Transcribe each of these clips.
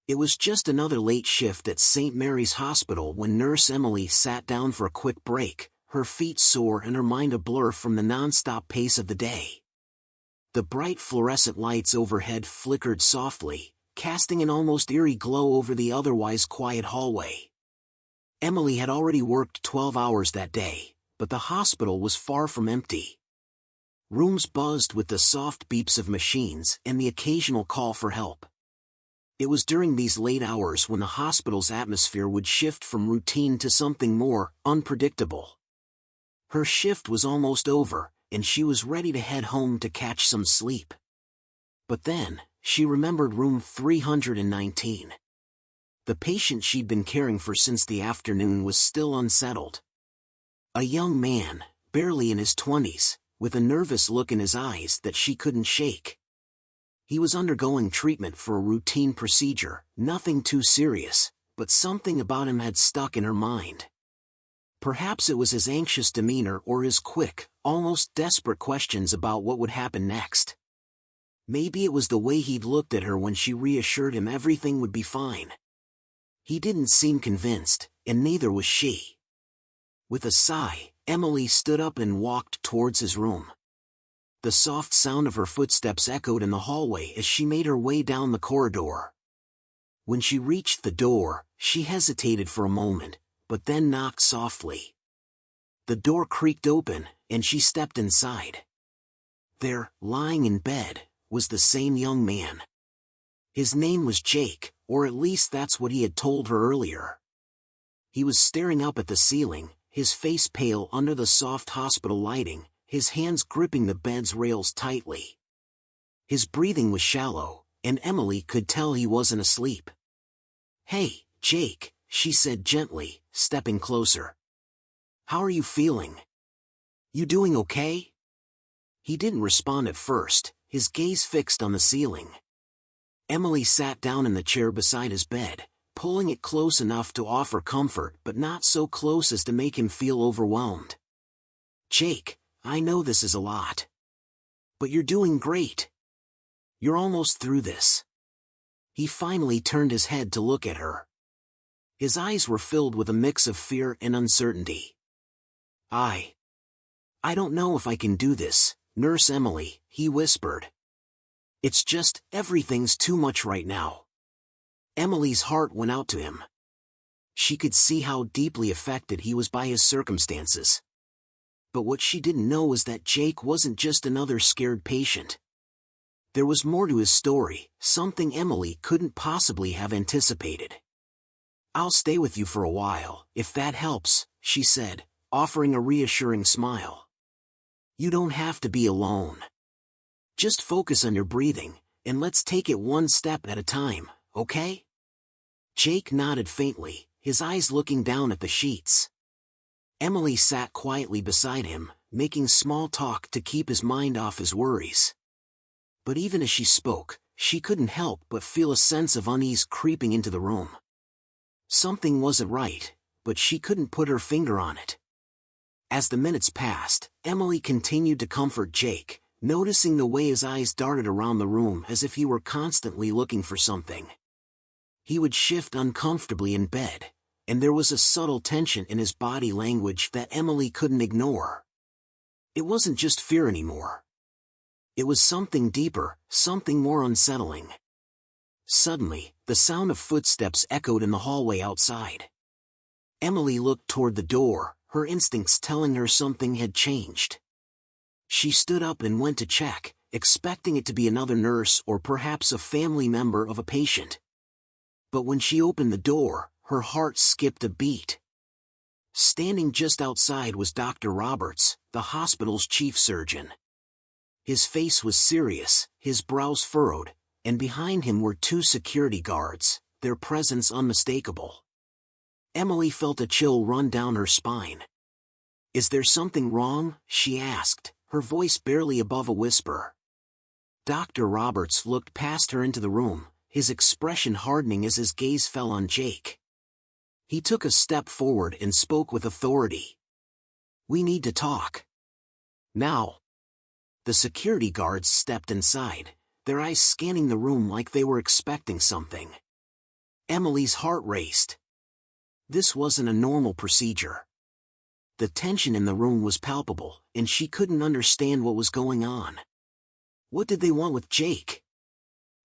It was just another late shift at St. Mary's Hospital when Nurse Emily sat down for a quick break, her feet sore and her mind a blur from the non-stop pace of the day. The bright fluorescent lights overhead flickered softly, casting an almost eerie glow over the otherwise quiet hallway. Emily had already worked 12 hours that day, but the hospital was far from empty. Rooms buzzed with the soft beeps of machines and the occasional call for help. It was during these late hours when the hospital's atmosphere would shift from routine to something more unpredictable. Her shift was almost over, and she was ready to head home to catch some sleep. But then, she remembered room 319. The patient she'd been caring for since the afternoon was still unsettled. A young man, barely in his 20s, with a nervous look in his eyes that she couldn't shake. He was undergoing treatment for a routine procedure, nothing too serious, but something about him had stuck in her mind. Perhaps it was his anxious demeanor or his quick, almost desperate questions about what would happen next. Maybe it was the way he'd looked at her when she reassured him everything would be fine. He didn't seem convinced, and neither was she. With a sigh, Emily stood up and walked towards his room. The soft sound of her footsteps echoed in the hallway as she made her way down the corridor. When she reached the door, she hesitated for a moment, but then knocked softly. The door creaked open, and she stepped inside. There, lying in bed, was the same young man. His name was Jake, or at least that's what he had told her earlier. He was staring up at the ceiling, his face pale under the soft hospital lighting, his hands gripping the bed's rails tightly. His breathing was shallow, and Emily could tell he wasn't asleep. "Hey, Jake," she said gently, stepping closer. "How are you feeling? You doing okay?" He didn't respond at first, his gaze fixed on the ceiling. Emily sat down in the chair beside his bed, pulling it close enough to offer comfort but not so close as to make him feel overwhelmed. "Jake, I know this is a lot. But you're doing great. You're almost through this." He finally turned his head to look at her. His eyes were filled with a mix of fear and uncertainty. I don't know if I can do this, Nurse Emily," he whispered. "It's just, everything's too much right now." Emily's heart went out to him. She could see how deeply affected he was by his circumstances. But what she didn't know was that Jake wasn't just another scared patient. There was more to his story, something Emily couldn't possibly have anticipated. "I'll stay with you for a while, if that helps," she said, offering a reassuring smile. "You don't have to be alone. Just focus on your breathing, and let's take it one step at a time, okay?" Jake nodded faintly, his eyes looking down at the sheets. Emily sat quietly beside him, making small talk to keep his mind off his worries. But even as she spoke, she couldn't help but feel a sense of unease creeping into the room. Something wasn't right, but she couldn't put her finger on it. As the minutes passed, Emily continued to comfort Jake, noticing the way his eyes darted around the room as if he were constantly looking for something. He would shift uncomfortably in bed, and there was a subtle tension in his body language that Emily couldn't ignore. It wasn't just fear anymore. It was something deeper, something more unsettling. Suddenly, the sound of footsteps echoed in the hallway outside. Emily looked toward the door, her instincts telling her something had changed. She stood up and went to check, expecting it to be another nurse or perhaps a family member of a patient. But when she opened the door, her heart skipped a beat. Standing just outside was Dr. Roberts, the hospital's chief surgeon. His face was serious, his brows furrowed, and behind him were two security guards, their presence unmistakable. Emily felt a chill run down her spine. "Is there something wrong?" she asked, her voice barely above a whisper. Dr. Roberts looked past her into the room, his expression hardening as his gaze fell on Jake. He took a step forward and spoke with authority. "We need to talk. Now." The security guards stepped inside, their eyes scanning the room like they were expecting something. Emily's heart raced. This wasn't a normal procedure. The tension in the room was palpable, and she couldn't understand what was going on. What did they want with Jake?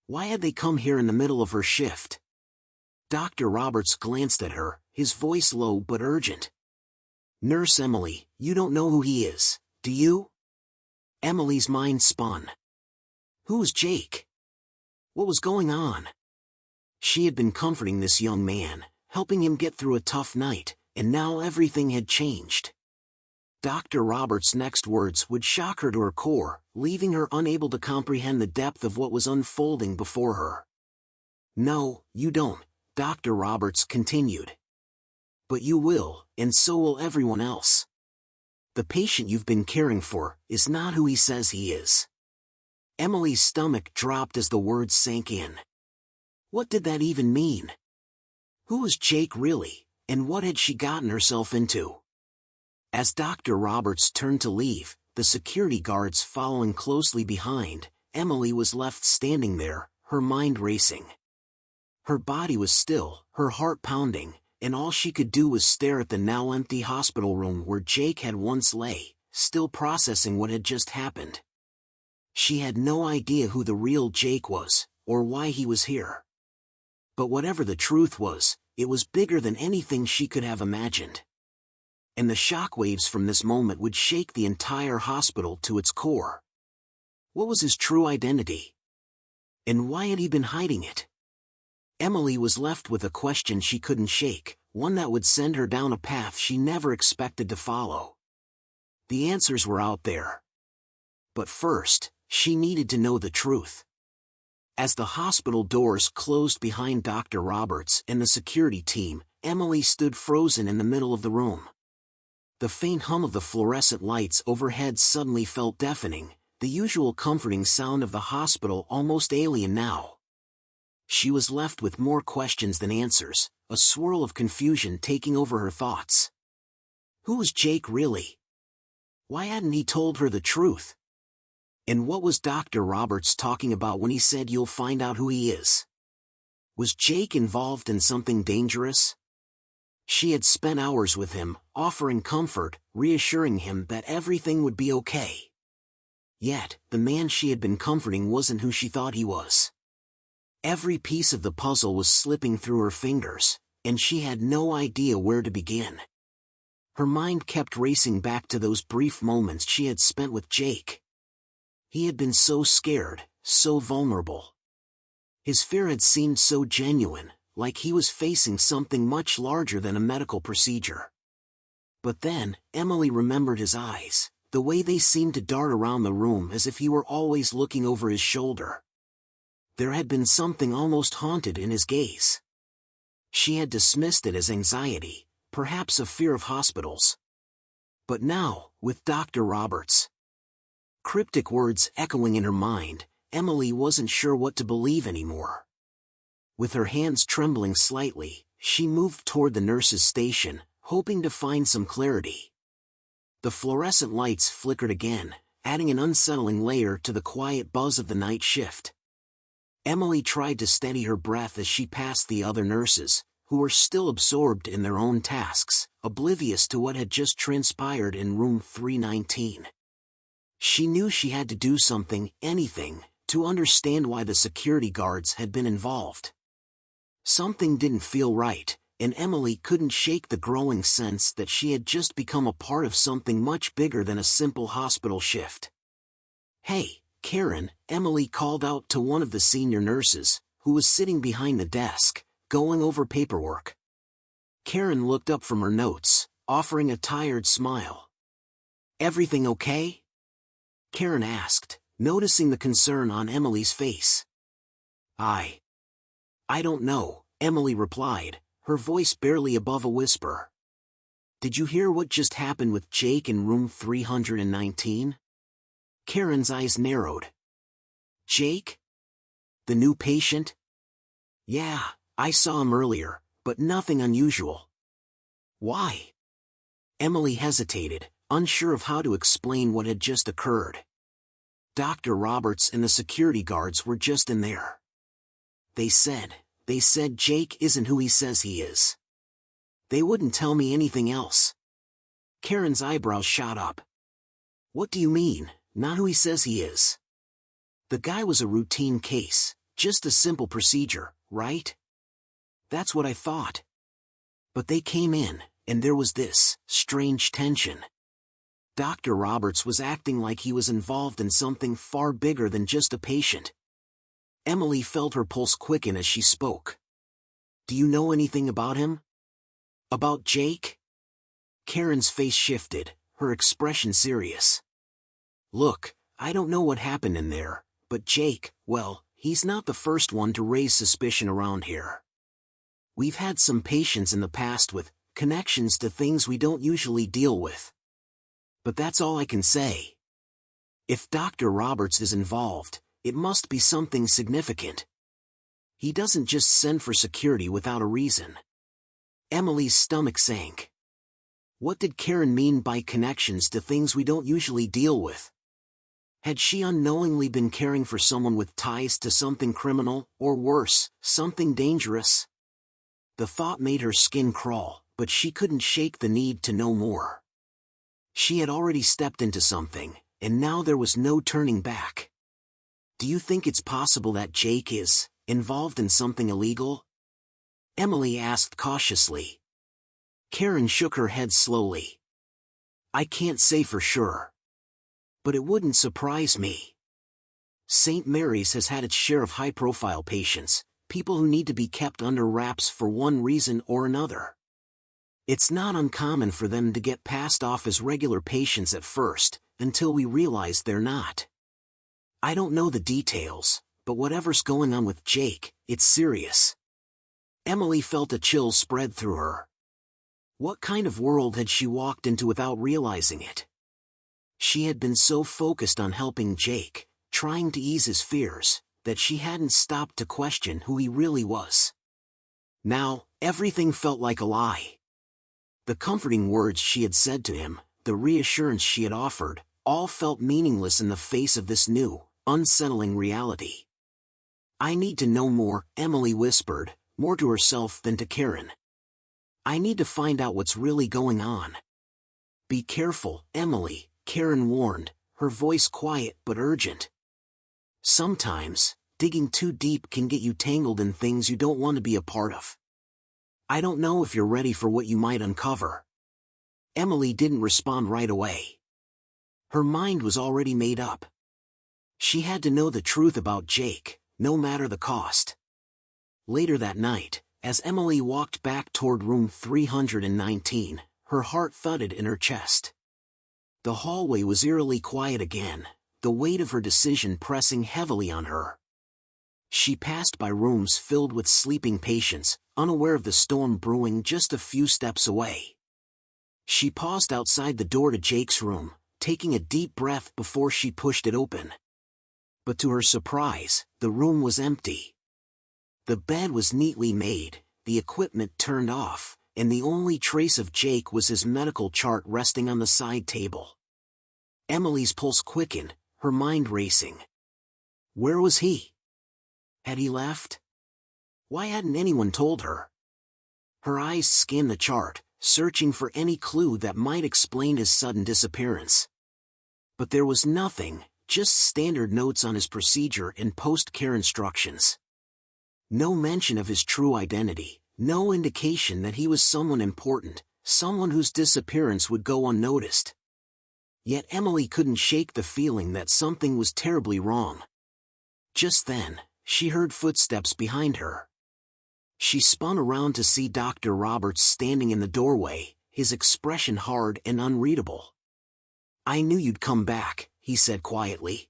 Why had they come here in the middle of her shift? Dr. Roberts glanced at her, his voice low but urgent. "Nurse Emily, you don't know who he is, do you?" Emily's mind spun. Who was Jake? What was going on? She had been comforting this young man, helping him get through a tough night, and now everything had changed. Dr. Roberts' next words would shock her to her core, leaving her unable to comprehend the depth of what was unfolding before her. "No, you don't," Dr. Roberts continued. "But you will, and so will everyone else. The patient you've been caring for is not who he says he is." Emily's stomach dropped as the words sank in. What did that even mean? Who was Jake really, and what had she gotten herself into? As Dr. Roberts turned to leave, the security guards following closely behind, Emily was left standing there, her mind racing. Her body was still, her heart pounding, and all she could do was stare at the now empty hospital room where Jake had once lay, still processing what had just happened. She had no idea who the real Jake was, or why he was here. But whatever the truth was, it was bigger than anything she could have imagined. And the shockwaves from this moment would shake the entire hospital to its core. What was his true identity? And why had he been hiding it? Emily was left with a question she couldn't shake, one that would send her down a path she never expected to follow. The answers were out there. But first, she needed to know the truth. As the hospital doors closed behind Dr. Roberts and the security team, Emily stood frozen in the middle of the room. The faint hum of the fluorescent lights overhead suddenly felt deafening, the usual comforting sound of the hospital almost alien now. She was left with more questions than answers, a swirl of confusion taking over her thoughts. Who was Jake really? Why hadn't he told her the truth? And what was Dr. Roberts talking about when he said you'll find out who he is? Was Jake involved in something dangerous? She had spent hours with him, offering comfort, reassuring him that everything would be okay. Yet, the man she had been comforting wasn't who she thought he was. Every piece of the puzzle was slipping through her fingers, and she had no idea where to begin. Her mind kept racing back to those brief moments she had spent with Jake. He had been so scared, so vulnerable. His fear had seemed so genuine, like he was facing something much larger than a medical procedure. But then, Emily remembered his eyes, the way they seemed to dart around the room as if he were always looking over his shoulder. There had been something almost haunted in his gaze. She had dismissed it as anxiety, perhaps a fear of hospitals. But now, with Dr. Roberts' cryptic words echoing in her mind, Emily wasn't sure what to believe anymore. With her hands trembling slightly, she moved toward the nurse's station, hoping to find some clarity. The fluorescent lights flickered again, adding an unsettling layer to the quiet buzz of the night shift. Emily tried to steady her breath as she passed the other nurses, who were still absorbed in their own tasks, oblivious to what had just transpired in room 319. She knew she had to do something, anything, to understand why the security guards had been involved. Something didn't feel right, and Emily couldn't shake the growing sense that she had just become a part of something much bigger than a simple hospital shift. "Hey, Karen," Emily called out to one of the senior nurses, who was sitting behind the desk, going over paperwork. Karen looked up from her notes, offering a tired smile. "Everything okay?" Karen asked, noticing the concern on Emily's face. I don't know," Emily replied, her voice barely above a whisper. "Did you hear what just happened with Jake in room 319? Karen's eyes narrowed. "Jake? The new patient?" "Yeah, I saw him earlier, but nothing unusual." "Why?" Emily hesitated, unsure of how to explain what had just occurred. Dr. Roberts and the security guards were just in there. They said, they said Jake isn't who he says he is. They wouldn't tell me anything else. Karen's eyebrows shot up. What do you mean, not who he says he is? The guy was a routine case, just a simple procedure, right? That's what I thought. But they came in, and there was this strange tension. Dr. Roberts was acting like he was involved in something far bigger than just a patient. Emily felt her pulse quicken as she spoke. Do you know anything about him? About Jake? Karen's face shifted, her expression serious. Look, I don't know what happened in there, but Jake, well, he's not the first one to raise suspicion around here. We've had some patients in the past with connections to things we don't usually deal with. But that's all I can say. If Dr. Roberts is involved, it must be something significant. He doesn't just send for security without a reason. Emily's stomach sank. What did Karen mean by connections to things we don't usually deal with? Had she unknowingly been caring for someone with ties to something criminal, or worse, something dangerous? The thought made her skin crawl, but she couldn't shake the need to know more. She had already stepped into something, and now there was no turning back. Do you think it's possible that Jake is involved in something illegal? Emily asked cautiously. Karen shook her head slowly. I can't say for sure. But it wouldn't surprise me. St. Mary's has had its share of high-profile patients, people who need to be kept under wraps for one reason or another. It's not uncommon for them to get passed off as regular patients at first, until we realize they're not. I don't know the details, but whatever's going on with Jake, it's serious. Emily felt a chill spread through her. What kind of world had she walked into without realizing it? She had been so focused on helping Jake, trying to ease his fears, that she hadn't stopped to question who he really was. Now, everything felt like a lie. The comforting words she had said to him, the reassurance she had offered, all felt meaningless in the face of this new, unsettling reality. I need to know more, Emily whispered, more to herself than to Karen. I need to find out what's really going on. Be careful, Emily, Karen warned, her voice quiet but urgent. Sometimes, digging too deep can get you tangled in things you don't want to be a part of. I don't know if you're ready for what you might uncover. Emily didn't respond right away. Her mind was already made up. She had to know the truth about Jake, no matter the cost. Later that night, as Emily walked back toward room 319, her heart thudded in her chest. The hallway was eerily quiet again, the weight of her decision pressing heavily on her. She passed by rooms filled with sleeping patients, unaware of the storm brewing just a few steps away. She paused outside the door to Jake's room, taking a deep breath before she pushed it open. But to her surprise, the room was empty. The bed was neatly made, the equipment turned off, and the only trace of Jake was his medical chart resting on the side table. Emily's pulse quickened, her mind racing. Where was he? Had he left? Why hadn't anyone told her? Her eyes scanned the chart, searching for any clue that might explain his sudden disappearance. But there was nothing, just standard notes on his procedure and post-care instructions. No mention of his true identity, no indication that he was someone important, someone whose disappearance would go unnoticed. Yet Emily couldn't shake the feeling that something was terribly wrong. Just then, she heard footsteps behind her. She spun around to see Dr. Roberts standing in the doorway, his expression hard and unreadable. I knew you'd come back, he said quietly.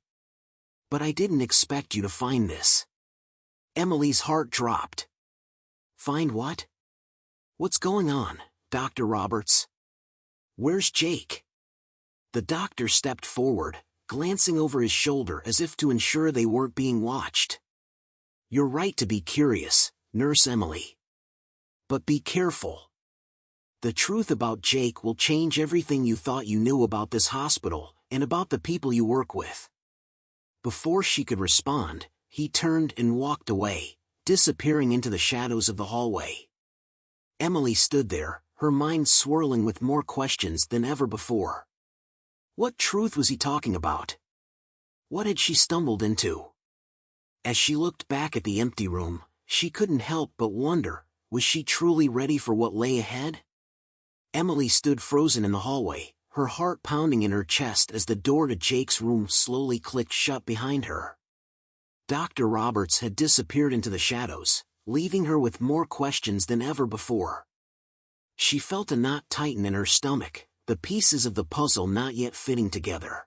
But I didn't expect you to find this. Emily's heart dropped. Find what? What's going on, Dr. Roberts? Where's Jake? The doctor stepped forward, glancing over his shoulder as if to ensure they weren't being watched. You're right to be curious, Nurse Emily. But be careful. The truth about Jake will change everything you thought you knew about this hospital, and about the people you work with. Before she could respond, he turned and walked away, disappearing into the shadows of the hallway. Emily stood there, her mind swirling with more questions than ever before. What truth was he talking about? What had she stumbled into? As she looked back at the empty room, she couldn't help but wonder, was she truly ready for what lay ahead? Emily stood frozen in the hallway, her heart pounding in her chest as the door to Jake's room slowly clicked shut behind her. Dr. Roberts had disappeared into the shadows, leaving her with more questions than ever before. She felt a knot tighten in her stomach, the pieces of the puzzle not yet fitting together.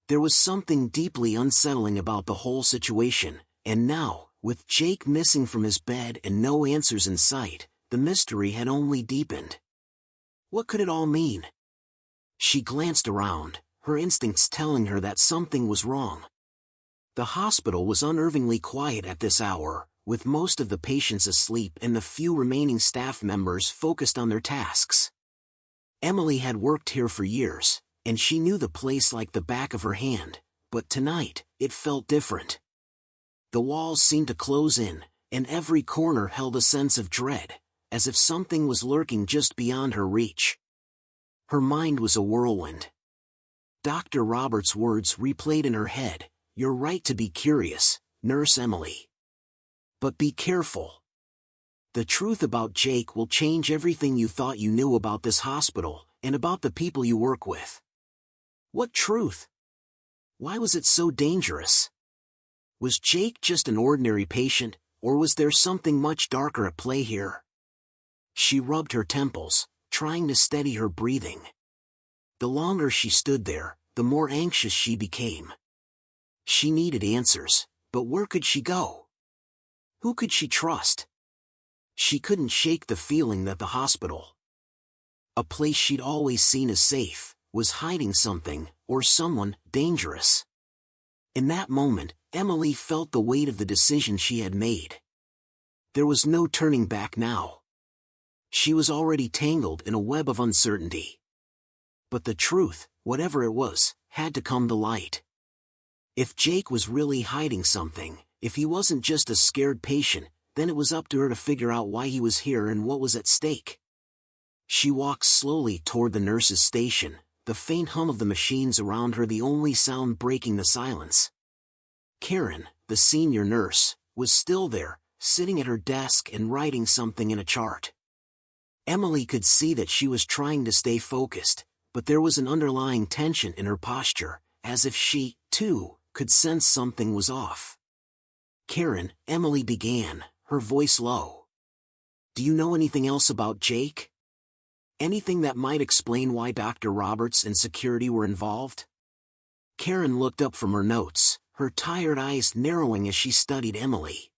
There was something deeply unsettling about the whole situation, and now, with Jake missing from his bed and no answers in sight, the mystery had only deepened. What could it all mean? She glanced around, her instincts telling her that something was wrong. The hospital was unnervingly quiet at this hour, with most of the patients asleep and the few remaining staff members focused on their tasks. Emily had worked here for years, and she knew the place like the back of her hand, but tonight, it felt different. The walls seemed to close in, and every corner held a sense of dread, as if something was lurking just beyond her reach. Her mind was a whirlwind. Dr. Roberts' words replayed in her head, "You're right to be curious, Nurse Emily. But be careful. The truth about Jake will change everything you thought you knew about this hospital, and about the people you work with." What truth? Why was it so dangerous? Was Jake just an ordinary patient, or was there something much darker at play here? She rubbed her temples, trying to steady her breathing. The longer she stood there, the more anxious she became. She needed answers, but where could she go? Who could she trust? She couldn't shake the feeling that the hospital, a place she'd always seen as safe, was hiding something, or someone, dangerous. In that moment, Emily felt the weight of the decision she had made. There was no turning back now. She was already tangled in a web of uncertainty. But the truth, whatever it was, had to come to light. If Jake was really hiding something, if he wasn't just a scared patient, then it was up to her to figure out why he was here and what was at stake. She walked slowly toward the nurse's station, the faint hum of the machines around her the only sound breaking the silence. Karen, the senior nurse, was still there, sitting at her desk and writing something in a chart. Emily could see that she was trying to stay focused, but there was an underlying tension in her posture, as if she, too, could sense something was off. "Karen," Emily began, her voice low. "Do you know anything else about Jake? Anything that might explain why Dr. Roberts and security were involved?" Karen looked up from her notes, her tired eyes narrowing as she studied Emily.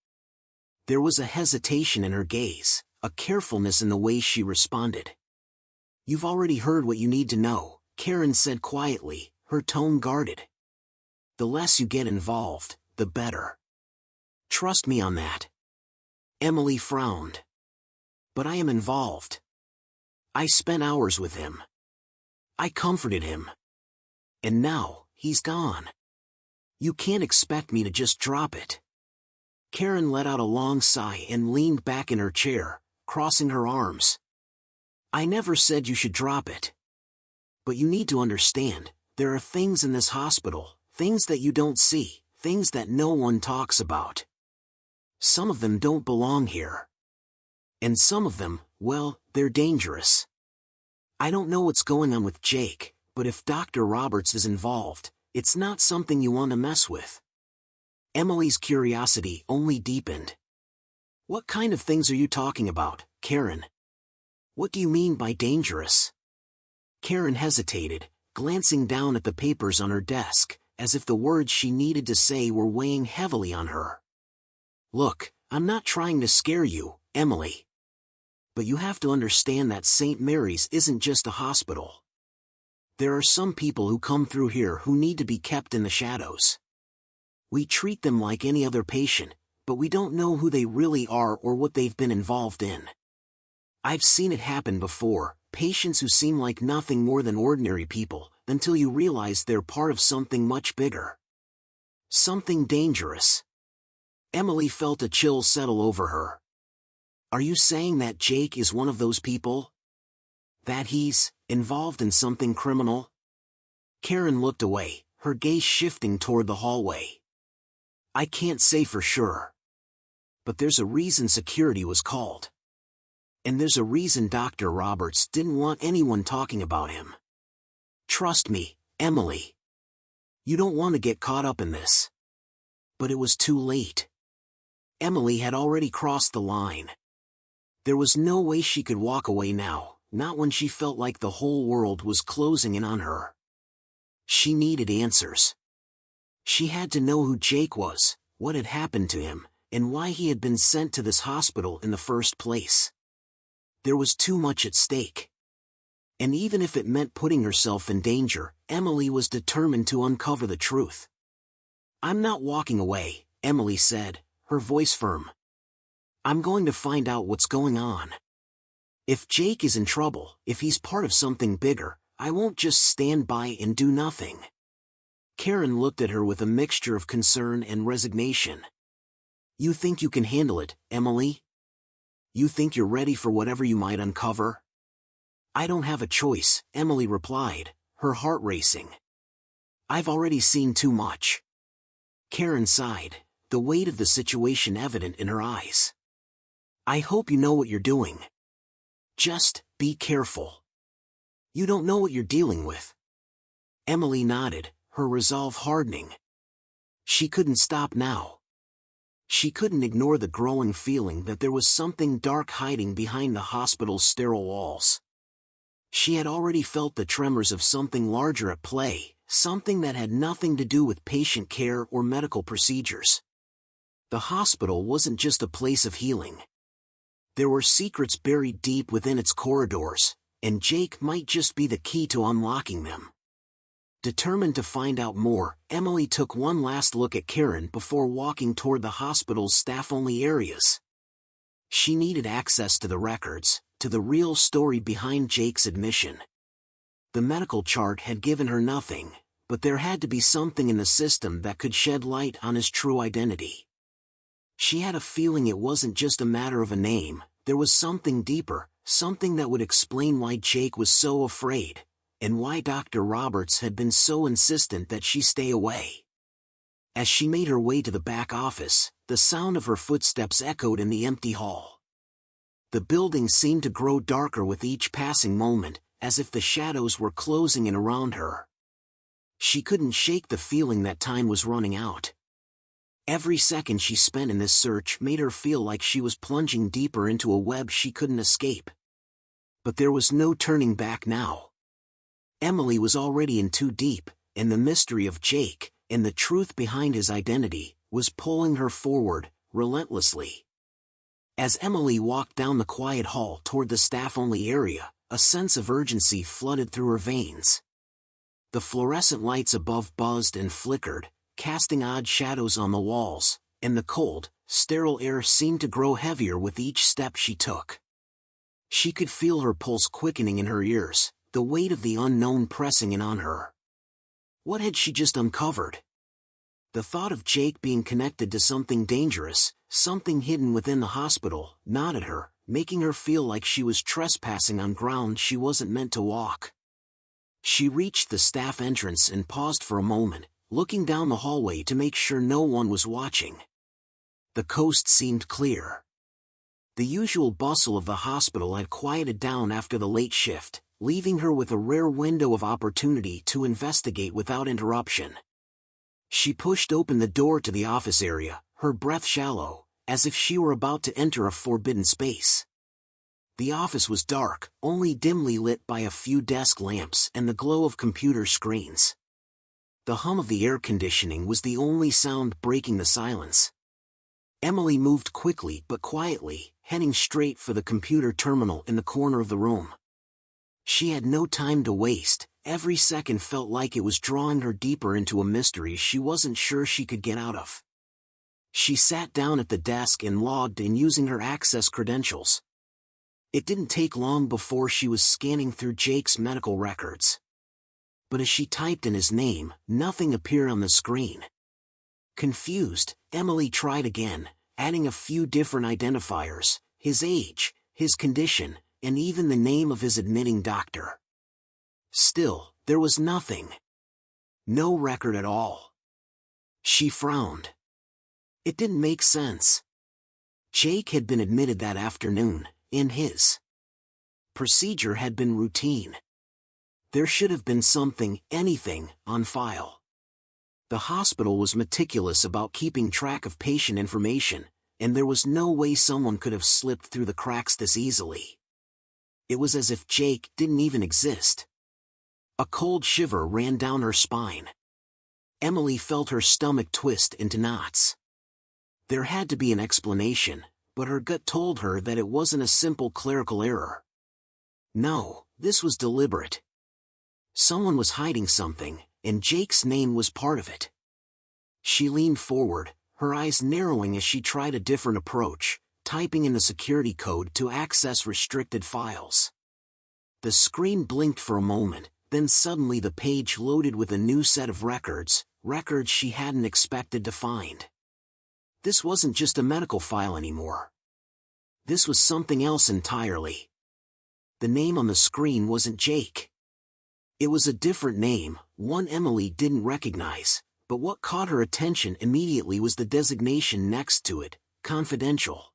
There was a hesitation in her gaze, a carefulness in the way she responded. "You've already heard what you need to know," Karen said quietly, her tone guarded. "The less you get involved, the better. Trust me on that." Emily frowned. "But I am involved. I spent hours with him. I comforted him. And now, he's gone. You can't expect me to just drop it." Karen let out a long sigh and leaned back in her chair, crossing her arms. "I never said you should drop it. But you need to understand, there are things in this hospital, things that you don't see, things that no one talks about. Some of them don't belong here. And some of them, well, they're dangerous. I don't know what's going on with Jake, but if Dr. Roberts is involved, it's not something you want to mess with." Emily's curiosity only deepened. "What kind of things are you talking about, Karen? What do you mean by dangerous?" Karen hesitated, glancing down at the papers on her desk, as if the words she needed to say were weighing heavily on her. "Look, I'm not trying to scare you, Emily. But you have to understand that St. Mary's isn't just a hospital. There are some people who come through here who need to be kept in the shadows. We treat them like any other patient, but we don't know who they really are or what they've been involved in. I've seen it happen before, patients who seem like nothing more than ordinary people, until you realize they're part of something much bigger. Something dangerous." Emily felt a chill settle over her. Are you saying that Jake is one of those people? That he's involved in something criminal? Karen looked away, her gaze shifting toward the hallway. I can't say for sure. But there's a reason security was called. And there's a reason Dr. Roberts didn't want anyone talking about him. Trust me, Emily. You don't want to get caught up in this. But it was too late. Emily had already crossed the line. There was no way she could walk away now, not when she felt like the whole world was closing in on her. She needed answers. She had to know who Jake was, what had happened to him, and why he had been sent to this hospital in the first place. There was too much at stake. And even if it meant putting herself in danger, Emily was determined to uncover the truth. I'm not walking away, Emily said, her voice firm. I'm going to find out what's going on. If Jake is in trouble, if he's part of something bigger, I won't just stand by and do nothing. Karen looked at her with a mixture of concern and resignation. You think you can handle it, Emily? You think you're ready for whatever you might uncover? I don't have a choice, Emily replied, her heart racing. I've already seen too much. Karen sighed, the weight of the situation evident in her eyes. I hope you know what you're doing. Just be careful. You don't know what you're dealing with. Emily nodded, her resolve hardening. She couldn't stop now. She couldn't ignore the growing feeling that there was something dark hiding behind the hospital's sterile walls. She had already felt the tremors of something larger at play, something that had nothing to do with patient care or medical procedures. The hospital wasn't just a place of healing. There were secrets buried deep within its corridors, and Jake might just be the key to unlocking them. Determined to find out more, Emily took one last look at Karen before walking toward the hospital's staff-only areas. She needed access to the records, to the real story behind Jake's admission. The medical chart had given her nothing, but there had to be something in the system that could shed light on his true identity. She had a feeling it wasn't just a matter of a name, there was something deeper, something that would explain why Jake was so afraid, and why Dr. Roberts had been so insistent that she stay away. As she made her way to the back office, the sound of her footsteps echoed in the empty hall. The building seemed to grow darker with each passing moment, as if the shadows were closing in around her. She couldn't shake the feeling that time was running out. Every second she spent in this search made her feel like she was plunging deeper into a web she couldn't escape. But there was no turning back now. Emily was already in too deep, and the mystery of Jake, and the truth behind his identity, was pulling her forward, relentlessly. As Emily walked down the quiet hall toward the staff-only area, a sense of urgency flooded through her veins. The fluorescent lights above buzzed and flickered, casting odd shadows on the walls, and the cold, sterile air seemed to grow heavier with each step she took. She could feel her pulse quickening in her ears, the weight of the unknown pressing in on her. What had she just uncovered? The thought of Jake being connected to something dangerous, something hidden within the hospital, gnawed at her, making her feel like she was trespassing on ground she wasn't meant to walk. She reached the staff entrance and paused for a moment, looking down the hallway to make sure no one was watching. The coast seemed clear. The usual bustle of the hospital had quieted down after the late shift, leaving her with a rare window of opportunity to investigate without interruption. She pushed open the door to the office area, her breath shallow, as if she were about to enter a forbidden space. The office was dark, only dimly lit by a few desk lamps and the glow of computer screens. The hum of the air conditioning was the only sound breaking the silence. Emily moved quickly but quietly, heading straight for the computer terminal in the corner of the room. She had no time to waste. Every second felt like it was drawing her deeper into a mystery she wasn't sure she could get out of. She sat down at the desk and logged in using her access credentials. It didn't take long before she was scanning through Jake's medical records. But as she typed in his name, nothing appeared on the screen. Confused, Emily tried again, adding a few different identifiers: his age, his condition, and even the name of his admitting doctor. Still, there was nothing. No record at all. She frowned. It didn't make sense. Jake had been admitted that afternoon, and his procedure had been routine. There should have been something, anything, on file. The hospital was meticulous about keeping track of patient information, and there was no way someone could have slipped through the cracks this easily. It was as if Jake didn't even exist. A cold shiver ran down her spine. Emily felt her stomach twist into knots. There had to be an explanation, but her gut told her that it wasn't a simple clerical error. No, this was deliberate. Someone was hiding something, and Jake's name was part of it. She leaned forward, her eyes narrowing as she tried a different approach, typing in the security code to access restricted files. The screen blinked for a moment, then suddenly the page loaded with a new set of records she hadn't expected to find. This wasn't just a medical file anymore. This was something else entirely. The name on the screen wasn't Jake. It was a different name, one Emily didn't recognize, but what caught her attention immediately was the designation next to it: confidential.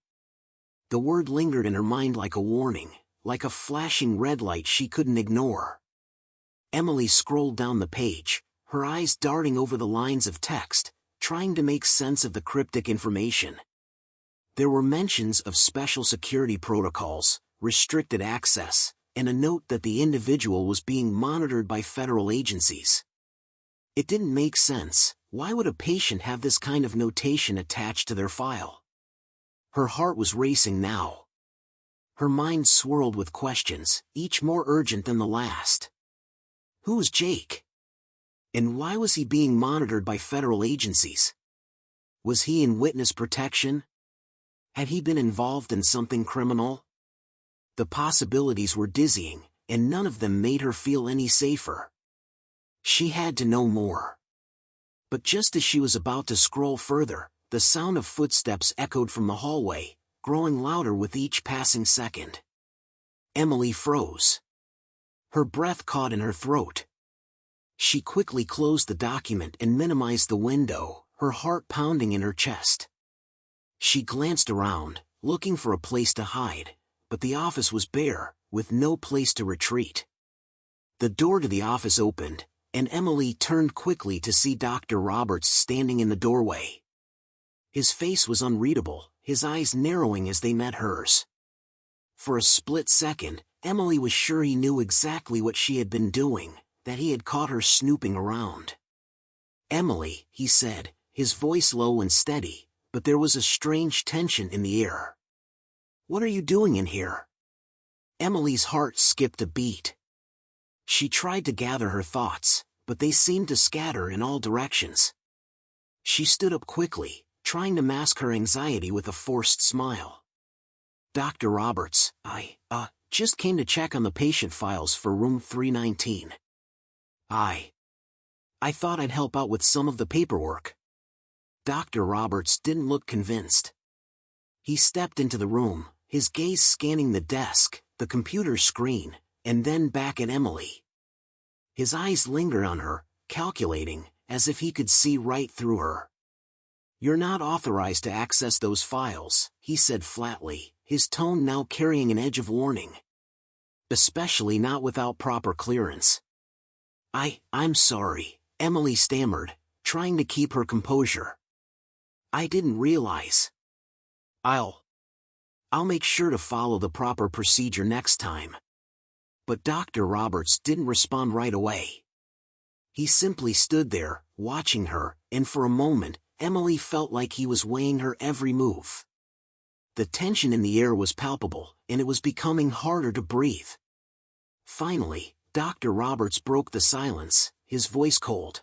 The word lingered in her mind like a warning, like a flashing red light she couldn't ignore. Emily scrolled down the page, her eyes darting over the lines of text, trying to make sense of the cryptic information. There were mentions of special security protocols, restricted access, and a note that the individual was being monitored by federal agencies. It didn't make sense. Why would a patient have this kind of notation attached to their file? Her heart was racing now. Her mind swirled with questions, each more urgent than the last. Who was Jake? And why was he being monitored by federal agencies? Was he in witness protection? Had he been involved in something criminal? The possibilities were dizzying, and none of them made her feel any safer. She had to know more. But just as she was about to scroll further, the sound of footsteps echoed from the hallway, growing louder with each passing second. Emily froze. Her breath caught in her throat. She quickly closed the document and minimized the window, her heart pounding in her chest. She glanced around, looking for a place to hide, but the office was bare, with no place to retreat. The door to the office opened, and Emily turned quickly to see Dr. Roberts standing in the doorway. His face was unreadable, his eyes narrowing as they met hers. For a split second, Emily was sure he knew exactly what she had been doing, that he had caught her snooping around. "Emily," he said, his voice low and steady, but there was a strange tension in the air. "What are you doing in here?" Emily's heart skipped a beat. She tried to gather her thoughts, but they seemed to scatter in all directions. She stood up quickly, trying to mask her anxiety with a forced smile. "Dr. Roberts, I just came to check on the patient files for room 319. I thought I'd help out with some of the paperwork." Dr. Roberts didn't look convinced. He stepped into the room, his gaze scanning the desk, the computer screen, and then back at Emily. His eyes lingered on her, calculating, as if he could see right through her. "You're not authorized to access those files," he said flatly, his tone now carrying an edge of warning. "Especially not without proper clearance." I'm sorry," Emily stammered, trying to keep her composure. "I didn't realize. I'll make sure to follow the proper procedure next time." But Dr. Roberts didn't respond right away. He simply stood there, watching her, and for a moment, Emily felt like he was weighing her every move. The tension in the air was palpable, and it was becoming harder to breathe. Finally, Dr. Roberts broke the silence, his voice cold.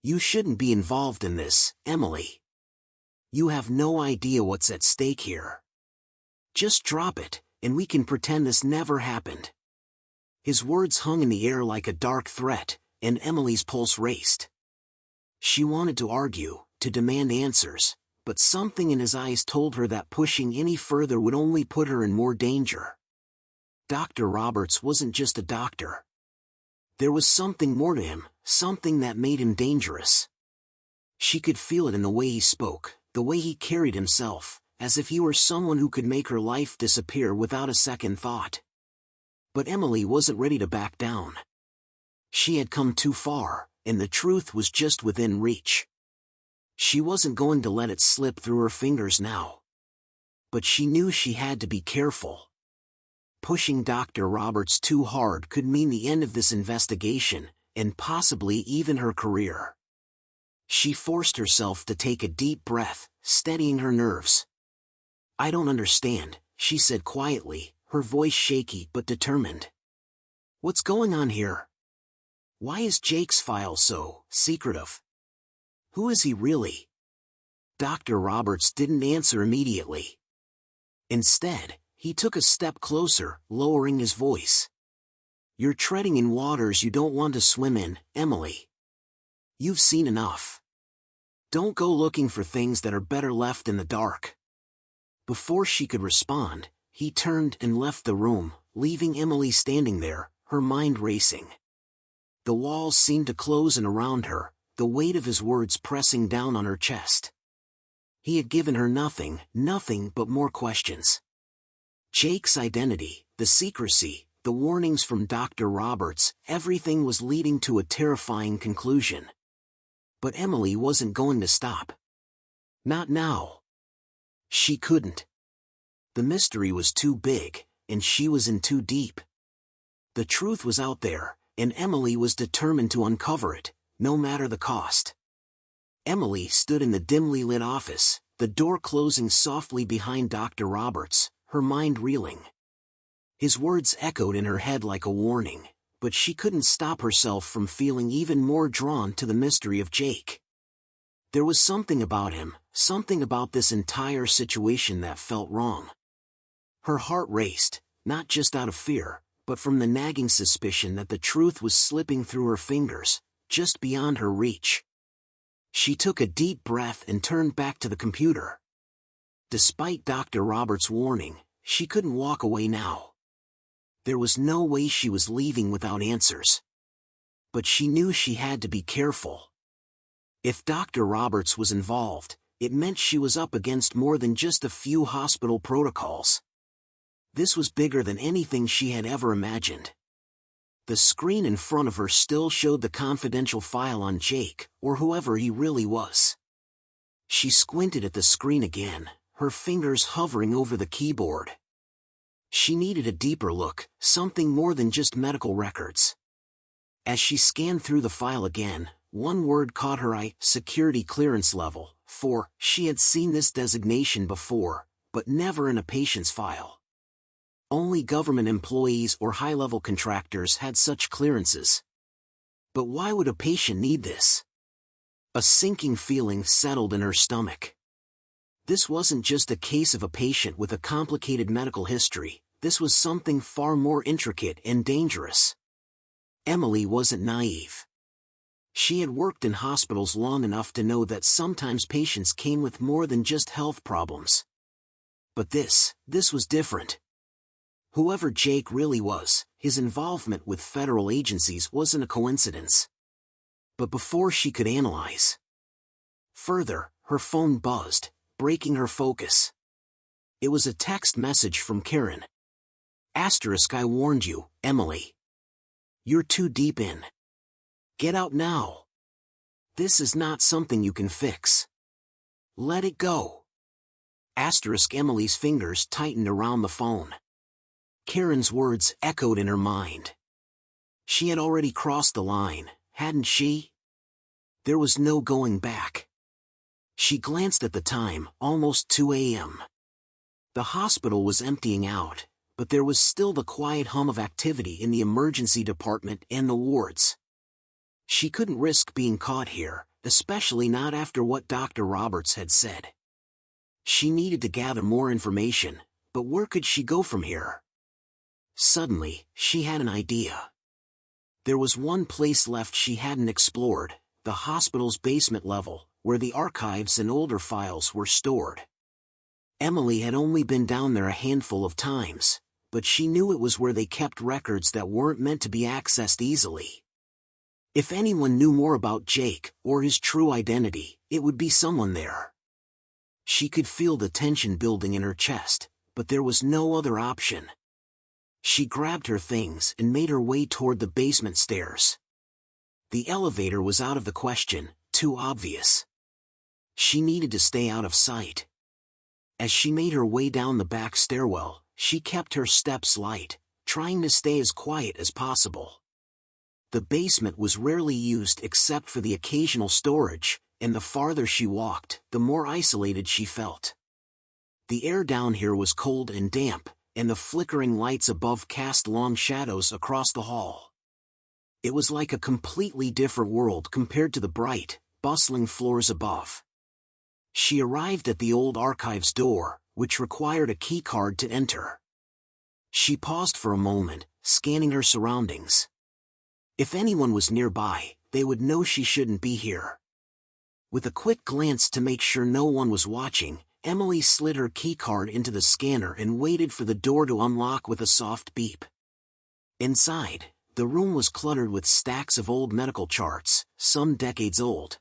"You shouldn't be involved in this, Emily. You have no idea what's at stake here. Just drop it, and we can pretend this never happened." His words hung in the air like a dark threat, and Emily's pulse raced. She wanted to argue, to demand answers, but something in his eyes told her that pushing any further would only put her in more danger. Dr. Roberts wasn't just a doctor. There was something more to him, something that made him dangerous. She could feel it in the way he spoke, the way he carried himself, as if he were someone who could make her life disappear without a second thought. But Emily wasn't ready to back down. She had come too far, and the truth was just within reach. She wasn't going to let it slip through her fingers now. But she knew she had to be careful. Pushing Dr. Roberts too hard could mean the end of this investigation, and possibly even her career. She forced herself to take a deep breath, steadying her nerves. "I don't understand," she said quietly, her voice shaky but determined. "What's going on here? Why is Jake's file so secretive? Who is he really?" Dr. Roberts didn't answer immediately. Instead, he took a step closer, lowering his voice. "You're treading in waters you don't want to swim in, Emily. You've seen enough. Don't go looking for things that are better left in the dark." Before she could respond, he turned and left the room, leaving Emily standing there, her mind racing. The walls seemed to close in around her, the weight of his words pressing down on her chest. He had given her nothing but more questions. Jake's identity, the secrecy, the warnings from Dr. Roberts, everything was leading to a terrifying conclusion. But Emily wasn't going to stop. Not now. She couldn't. The mystery was too big, and she was in too deep. The truth was out there, and Emily was determined to uncover it, no matter the cost. Emily stood in the dimly lit office, the door closing softly behind Dr. Roberts, her mind reeling. His words echoed in her head like a warning, but she couldn't stop herself from feeling even more drawn to the mystery of Jake. There was something about him, something about this entire situation that felt wrong. Her heart raced, not just out of fear, but from the nagging suspicion that the truth was slipping through her fingers, just beyond her reach. She took a deep breath and turned back to the computer. Despite Dr. Roberts' warning, she couldn't walk away now. There was no way she was leaving without answers. But she knew she had to be careful. If Dr. Roberts was involved, it meant she was up against more than just a few hospital protocols. This was bigger than anything she had ever imagined. The screen in front of her still showed the confidential file on Jake, or whoever he really was. She squinted at the screen again, her fingers hovering over the keyboard. She needed a deeper look, something more than just medical records. As she scanned through the file again, one word caught her eye: security clearance level 4. She had seen this designation before, but never in a patient's file. Only government employees or high-level contractors had such clearances. But why would a patient need this? A sinking feeling settled in her stomach. This wasn't just a case of a patient with a complicated medical history, this was something far more intricate and dangerous. Emily wasn't naive. She had worked in hospitals long enough to know that sometimes patients came with more than just health problems. But this was different. Whoever Jake really was, his involvement with federal agencies wasn't a coincidence. But before she could analyze further, her phone buzzed, breaking her focus. It was a text message from Karen. Asterisk, I warned you, Emily. You're too deep in. Get out now. This is not something you can fix. Let it go. Asterisk, Emily's fingers tightened around the phone. Karen's words echoed in her mind. She had already crossed the line, hadn't she? There was no going back. She glanced at the time, almost 2 a.m. The hospital was emptying out, but there was still the quiet hum of activity in the emergency department and the wards. She couldn't risk being caught here, especially not after what Dr. Roberts had said. She needed to gather more information, but where could she go from here? Suddenly, she had an idea. There was one place left she hadn't explored, the hospital's basement level, where the archives and older files were stored. Emily had only been down there a handful of times, but she knew it was where they kept records that weren't meant to be accessed easily. If anyone knew more about Jake, or his true identity, it would be someone there. She could feel the tension building in her chest, but there was no other option. She grabbed her things and made her way toward the basement stairs. The elevator was out of the question, too obvious. She needed to stay out of sight. As she made her way down the back stairwell, she kept her steps light, trying to stay as quiet as possible. The basement was rarely used except for the occasional storage, and the farther she walked, the more isolated she felt. The air down here was cold and damp, and the flickering lights above cast long shadows across the hall. It was like a completely different world compared to the bright, bustling floors above. She arrived at the old archives door, which required a keycard to enter. She paused for a moment, scanning her surroundings. If anyone was nearby, they would know she shouldn't be here. With a quick glance to make sure no one was watching, Emily slid her keycard into the scanner and waited for the door to unlock with a soft beep. Inside, the room was cluttered with stacks of old medical charts, some decades old.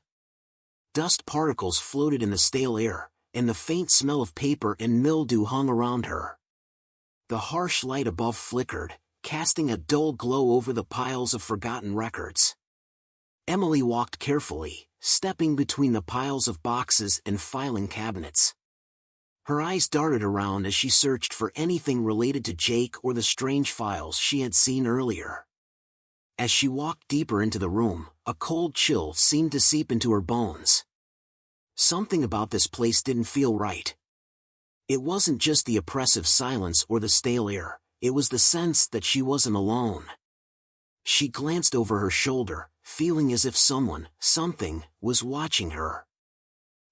Dust particles floated in the stale air, and the faint smell of paper and mildew hung around her. The harsh light above flickered, casting a dull glow over the piles of forgotten records. Emily walked carefully, stepping between the piles of boxes and filing cabinets. Her eyes darted around as she searched for anything related to Jake or the strange files she had seen earlier. As she walked deeper into the room, a cold chill seemed to seep into her bones. Something about this place didn't feel right. It wasn't just the oppressive silence or the stale air, it was the sense that she wasn't alone. She glanced over her shoulder, feeling as if someone, something, was watching her.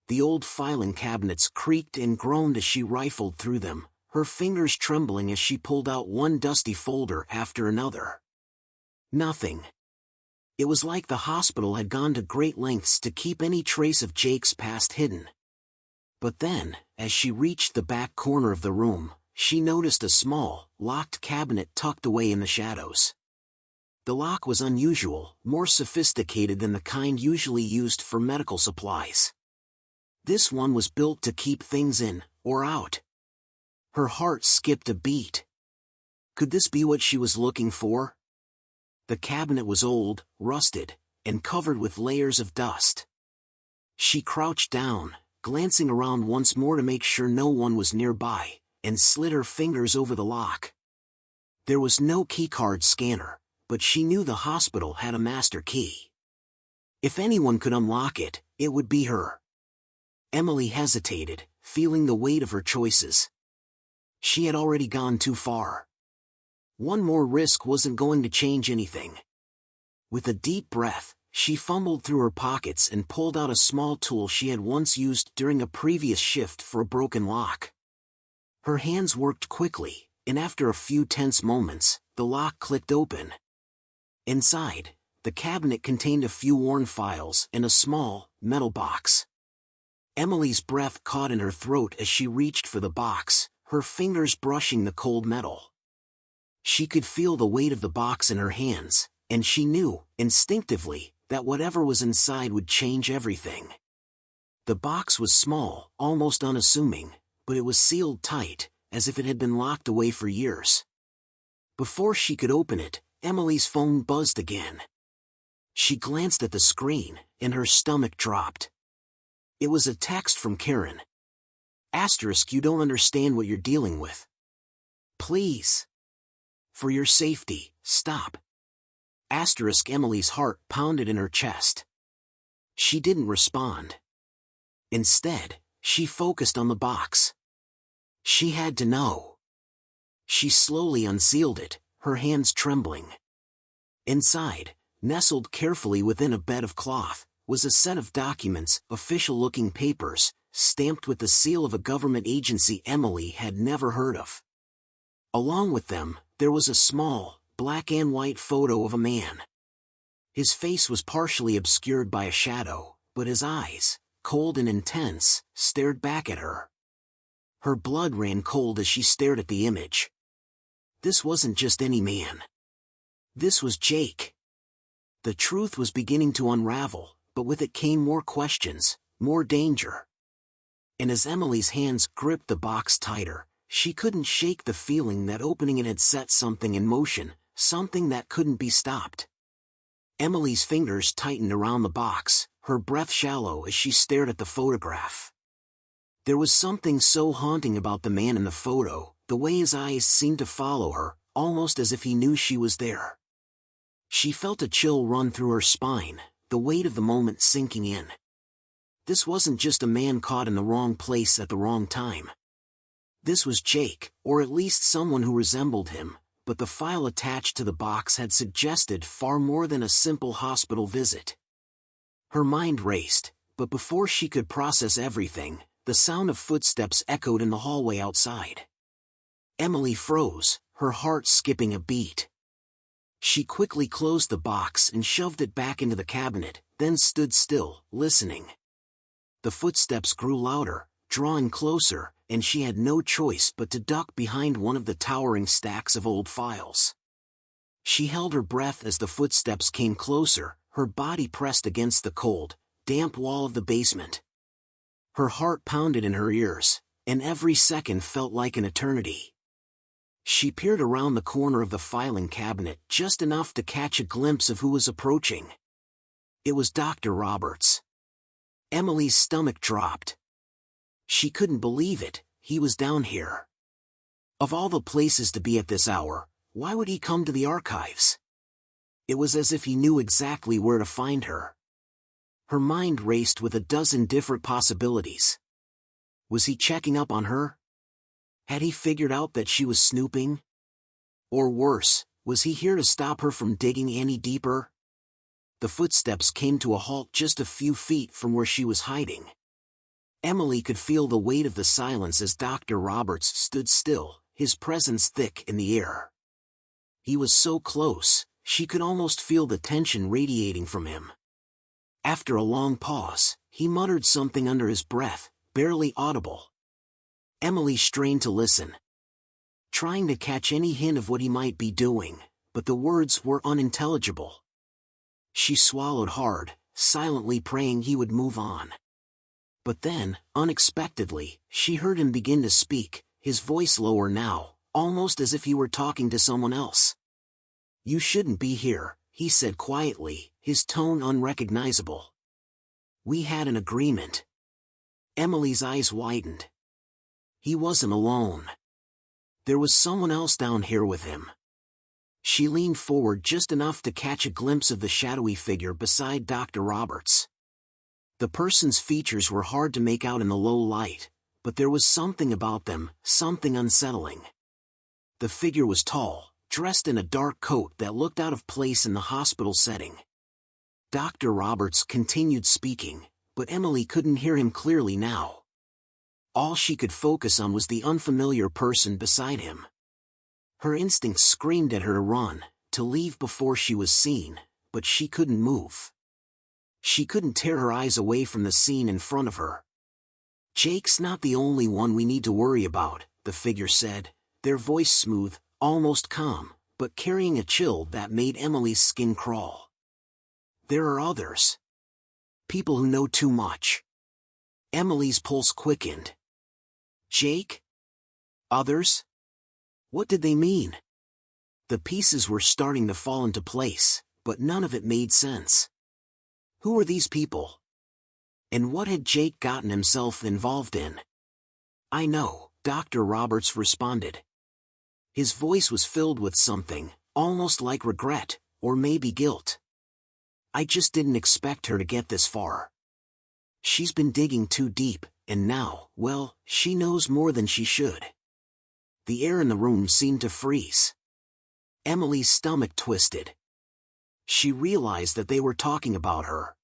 The old filing cabinets creaked and groaned as she rifled through them, her fingers trembling as she pulled out one dusty folder after another. Nothing. It was like the hospital had gone to great lengths to keep any trace of Jake's past hidden. But then, as she reached the back corner of the room, she noticed a small, locked cabinet tucked away in the shadows. The lock was unusual, more sophisticated than the kind usually used for medical supplies. This one was built to keep things in, or out. Her heart skipped a beat. Could this be what she was looking for? The cabinet was old, rusted, and covered with layers of dust. She crouched down, glancing around once more to make sure no one was nearby, and slid her fingers over the lock. There was no keycard scanner, but she knew the hospital had a master key. If anyone could unlock it, it would be her. Emily hesitated, feeling the weight of her choices. She had already gone too far. One more risk wasn't going to change anything. With a deep breath, she fumbled through her pockets and pulled out a small tool she had once used during a previous shift for a broken lock. Her hands worked quickly, and after a few tense moments, the lock clicked open. Inside, the cabinet contained a few worn files and a small, metal box. Emily's breath caught in her throat as she reached for the box, her fingers brushing the cold metal. She could feel the weight of the box in her hands, and she knew, instinctively, that whatever was inside would change everything. The box was small, almost unassuming, but it was sealed tight, as if it had been locked away for years. Before she could open it, Emily's phone buzzed again. She glanced at the screen, and her stomach dropped. It was a text from Karen. Asterisk, you don't understand what you're dealing with. Please. For your safety, stop. Asterisk. Emily's heart pounded in her chest. She didn't respond. Instead, she focused on the box. She had to know. She slowly unsealed it, her hands trembling. Inside, nestled carefully within a bed of cloth, was a set of documents, official-looking papers, stamped with the seal of a government agency Emily had never heard of. Along with them, there was a small, black and white photo of a man. His face was partially obscured by a shadow, but his eyes, cold and intense, stared back at her. Her blood ran cold as she stared at the image. This wasn't just any man. This was Jake. The truth was beginning to unravel, but with it came more questions, more danger. And as Emily's hands gripped the box tighter, she couldn't shake the feeling that opening it had set something in motion, something that couldn't be stopped. Emily's fingers tightened around the box, her breath shallow as she stared at the photograph. There was something so haunting about the man in the photo, the way his eyes seemed to follow her, almost as if he knew she was there. She felt a chill run through her spine, the weight of the moment sinking in. This wasn't just a man caught in the wrong place at the wrong time. This was Jake, or at least someone who resembled him, but the file attached to the box had suggested far more than a simple hospital visit. Her mind raced, but before she could process everything, the sound of footsteps echoed in the hallway outside. Emily froze, her heart skipping a beat. She quickly closed the box and shoved it back into the cabinet, then stood still, listening. The footsteps grew louder, drawing closer, and she had no choice but to duck behind one of the towering stacks of old files. She held her breath as the footsteps came closer, her body pressed against the cold, damp wall of the basement. Her heart pounded in her ears, and every second felt like an eternity. She peered around the corner of the filing cabinet just enough to catch a glimpse of who was approaching. It was Dr. Roberts. Emily's stomach dropped. She couldn't believe it, he was down here. Of all the places to be at this hour, why would he come to the archives? It was as if he knew exactly where to find her. Her mind raced with a dozen different possibilities. Was he checking up on her? Had he figured out that she was snooping? Or worse, was he here to stop her from digging any deeper? The footsteps came to a halt just a few feet from where she was hiding. Emily could feel the weight of the silence as Dr. Roberts stood still, his presence thick in the air. He was so close, she could almost feel the tension radiating from him. After a long pause, he muttered something under his breath, barely audible. Emily strained to listen, trying to catch any hint of what he might be doing, but the words were unintelligible. She swallowed hard, silently praying he would move on. But then, unexpectedly, she heard him begin to speak, his voice lower now, almost as if he were talking to someone else. "You shouldn't be here," he said quietly, his tone unrecognizable. "We had an agreement." Emily's eyes widened. He wasn't alone. There was someone else down here with him. She leaned forward just enough to catch a glimpse of the shadowy figure beside Dr. Roberts. The person's features were hard to make out in the low light, but there was something about them, something unsettling. The figure was tall, dressed in a dark coat that looked out of place in the hospital setting. Dr. Roberts continued speaking, but Emily couldn't hear him clearly now. All she could focus on was the unfamiliar person beside him. Her instincts screamed at her to run, to leave before she was seen, but she couldn't move. She couldn't tear her eyes away from the scene in front of her. "Jake's not the only one we need to worry about," the figure said, their voice smooth, almost calm, but carrying a chill that made Emily's skin crawl. "There are others. People who know too much." Emily's pulse quickened. Jake? Others? What did they mean? The pieces were starting to fall into place, but none of it made sense. Who were these people? And what had Jake gotten himself involved in? "I know," Dr. Roberts responded. His voice was filled with something, almost like regret, or maybe guilt. "I just didn't expect her to get this far. She's been digging too deep, and now, well, she knows more than she should." The air in the room seemed to freeze. Emily's stomach twisted. She realized that they were talking about her.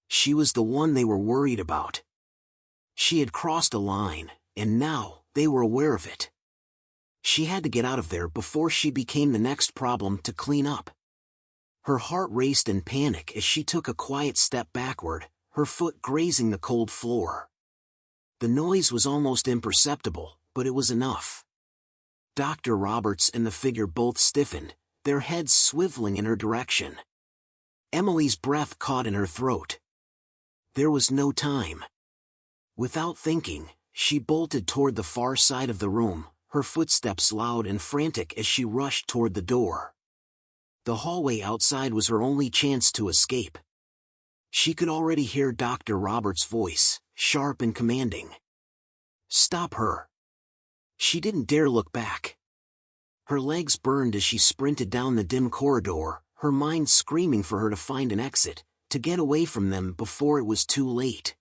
She was the one they were worried about. She had crossed a line, and now, they were aware of it. She had to get out of there before she became the next problem to clean up. Her heart raced in panic as she took a quiet step backward, her foot grazing the cold floor. The noise was almost imperceptible, but it was enough. Dr. Roberts and the figure both stiffened, their heads swiveling in her direction. Emily's breath caught in her throat. There was no time. Without thinking, she bolted toward the far side of the room, her footsteps loud and frantic as she rushed toward the door. The hallway outside was her only chance to escape. She could already hear Dr. Roberts' voice, sharp and commanding. Stop her. She didn't dare look back. Her legs burned as she sprinted down the dim corridor, her mind screaming for her to find an exit, to get away from them before it was too late.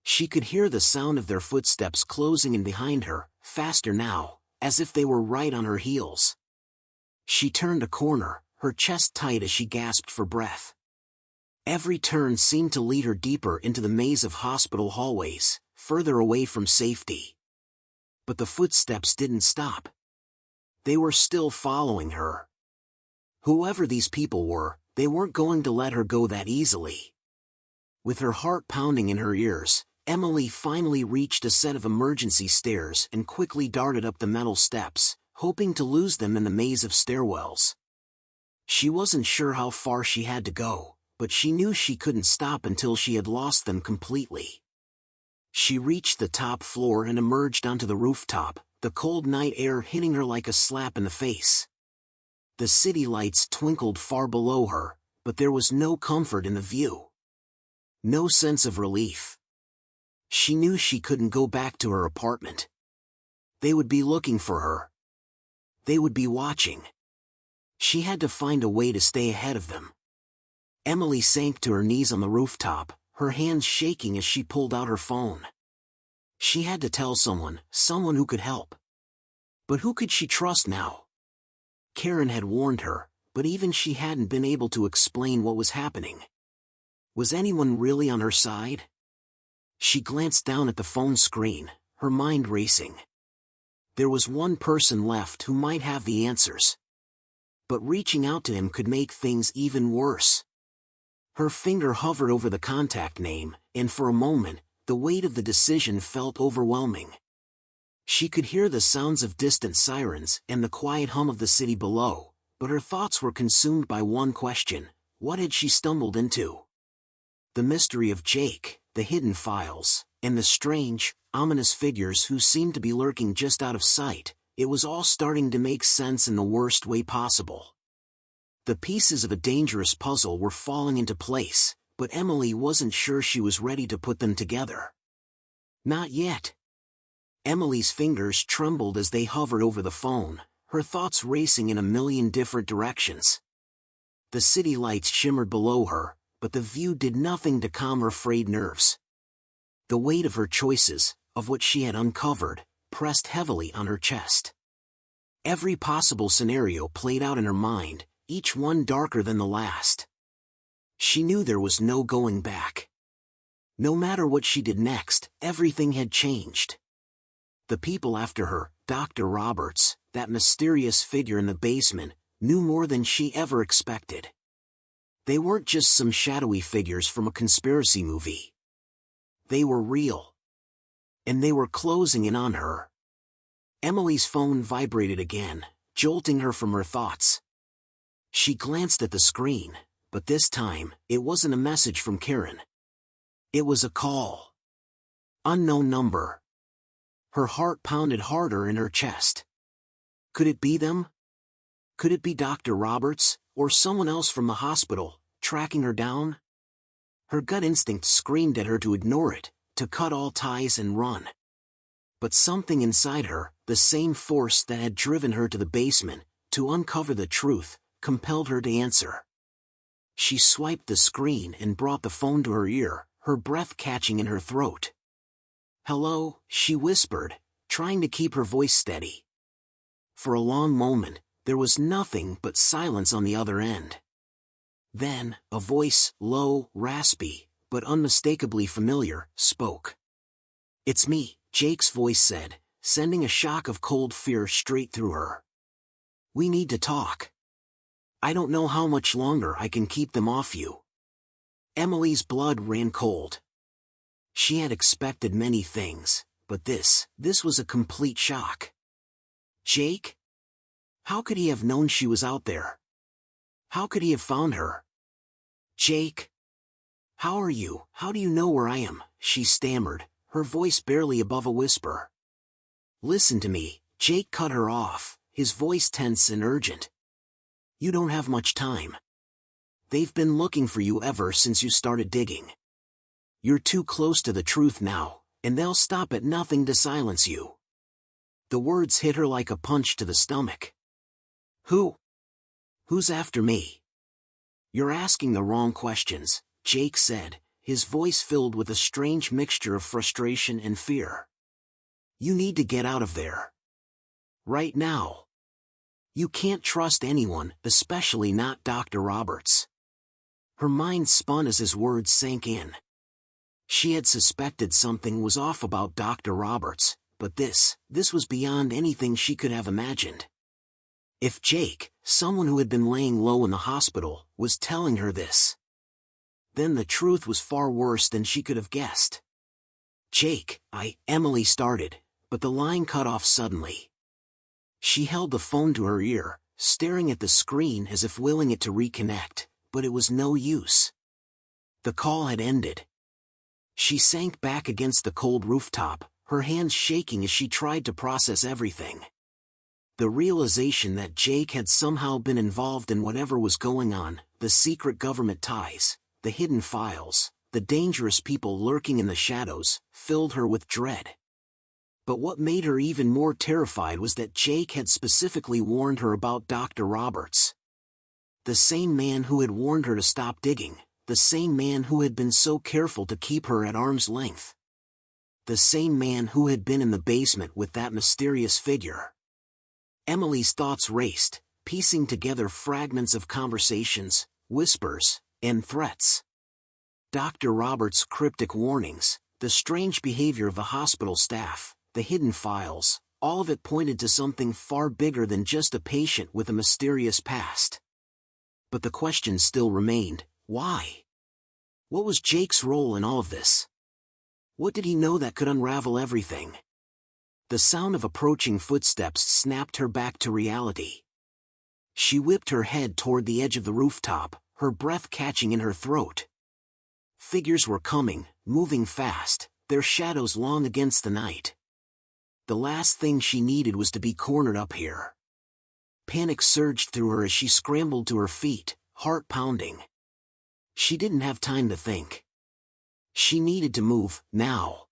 She could hear the sound of their footsteps closing in behind her, faster now, as if they were right on her heels. She turned a corner, her chest tight as she gasped for breath. Every turn seemed to lead her deeper into the maze of hospital hallways, further away from safety. But the footsteps didn't stop. They were still following her. Whoever these people were, they weren't going to let her go that easily. With her heart pounding in her ears, Emily finally reached a set of emergency stairs and quickly darted up the metal steps, hoping to lose them in the maze of stairwells. She wasn't sure how far she had to go, but she knew she couldn't stop until she had lost them completely. She reached the top floor and emerged onto the rooftop, the cold night air hitting her like a slap in the face. The city lights twinkled far below her, but there was no comfort in the view. No sense of relief. She knew she couldn't go back to her apartment. They would be looking for her. They would be watching. She had to find a way to stay ahead of them. Emily sank to her knees on the rooftop, her hands shaking as she pulled out her phone. She had to tell someone who could help. But who could she trust now? Karen had warned her, but even she hadn't been able to explain what was happening. Was anyone really on her side? She glanced down at the phone screen, her mind racing. There was one person left who might have the answers. But reaching out to him could make things even worse. Her finger hovered over the contact name, and for a moment, the weight of the decision felt overwhelming. She could hear the sounds of distant sirens and the quiet hum of the city below, but her thoughts were consumed by one question: what had she stumbled into? The mystery of Jake, the hidden files, and the strange, ominous figures who seemed to be lurking just out of sight, it was all starting to make sense in the worst way possible. The pieces of a dangerous puzzle were falling into place, but Emily wasn't sure she was ready to put them together. Not yet. Emily's fingers trembled as they hovered over the phone, her thoughts racing in a million different directions. The city lights shimmered below her, but the view did nothing to calm her frayed nerves. The weight of her choices, of what she had uncovered, pressed heavily on her chest. Every possible scenario played out in her mind, each one darker than the last. She knew there was no going back. No matter what she did next, everything had changed. The people after her, Dr. Roberts, that mysterious figure in the basement, knew more than she ever expected. They weren't just some shadowy figures from a conspiracy movie. They were real. And they were closing in on her. Emily's phone vibrated again, jolting her from her thoughts. She glanced at the screen, but this time, it wasn't a message from Karen. It was a call. Unknown number. Her heart pounded harder in her chest. Could it be them? Could it be Dr. Roberts, or someone else from the hospital, tracking her down? Her gut instinct screamed at her to ignore it, to cut all ties and run. But something inside her, the same force that had driven her to the basement, to uncover the truth, compelled her to answer. She swiped the screen and brought the phone to her ear, her breath catching in her throat. "Hello," she whispered, trying to keep her voice steady. For a long moment, there was nothing but silence on the other end. Then, a voice, low, raspy, but unmistakably familiar, spoke. "It's me," Jake's voice said, sending a shock of cold fear straight through her. "We need to talk. I don't know how much longer I can keep them off you." Emily's blood ran cold. She had expected many things, but this was a complete shock. Jake? How could he have known she was out there? How could he have found her? Jake? How are you? How do you know where I am? She stammered, her voice barely above a whisper. Listen to me, Jake cut her off, his voice tense and urgent. You don't have much time. They've been looking for you ever since you started digging. You're too close to the truth now, and they'll stop at nothing to silence you. The words hit her like a punch to the stomach. Who's after me? You're asking the wrong questions, Jake said, his voice filled with a strange mixture of frustration and fear. You need to get out of there. Right now. You can't trust anyone, especially not Dr. Roberts. Her mind spun as his words sank in. She had suspected something was off about Dr. Roberts, but this was beyond anything she could have imagined. If Jake, someone who had been laying low in the hospital, was telling her this, then the truth was far worse than she could have guessed. Jake, Emily started, but the line cut off suddenly. She held the phone to her ear, staring at the screen as if willing it to reconnect, but it was no use. The call had ended. She sank back against the cold rooftop, her hands shaking as she tried to process everything. The realization that Jake had somehow been involved in whatever was going on, the secret government ties, the hidden files, the dangerous people lurking in the shadows, filled her with dread. But what made her even more terrified was that Jake had specifically warned her about Dr. Roberts. The same man who had warned her to stop digging, the same man who had been so careful to keep her at arm's length. The same man who had been in the basement with that mysterious figure. Emily's thoughts raced, piecing together fragments of conversations, whispers, and threats. Dr. Roberts' cryptic warnings, the strange behavior of the hospital staff, the hidden files, all of it pointed to something far bigger than just a patient with a mysterious past. But the question still remained, why? What was Jake's role in all of this? What did he know that could unravel everything? The sound of approaching footsteps snapped her back to reality. She whipped her head toward the edge of the rooftop, her breath catching in her throat. Figures were coming, moving fast, their shadows long against the night. The last thing she needed was to be cornered up here. Panic surged through her as she scrambled to her feet, heart pounding. She didn't have time to think. She needed to move, now.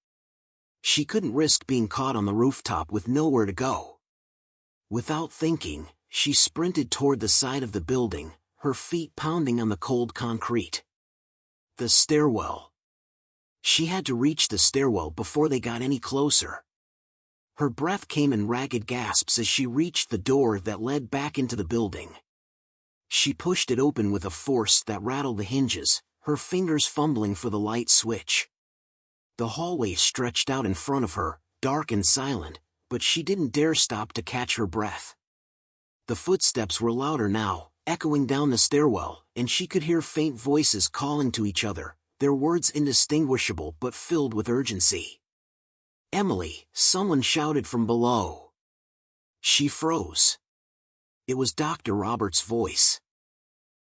She couldn't risk being caught on the rooftop with nowhere to go. Without thinking, she sprinted toward the side of the building, her feet pounding on the cold concrete. The stairwell. She had to reach the stairwell before they got any closer. Her breath came in ragged gasps as she reached the door that led back into the building. She pushed it open with a force that rattled the hinges, her fingers fumbling for the light switch. The hallway stretched out in front of her, dark and silent, but she didn't dare stop to catch her breath. The footsteps were louder now, echoing down the stairwell, and she could hear faint voices calling to each other, their words indistinguishable but filled with urgency. Emily, someone shouted from below. She froze. It was Dr. Roberts' voice.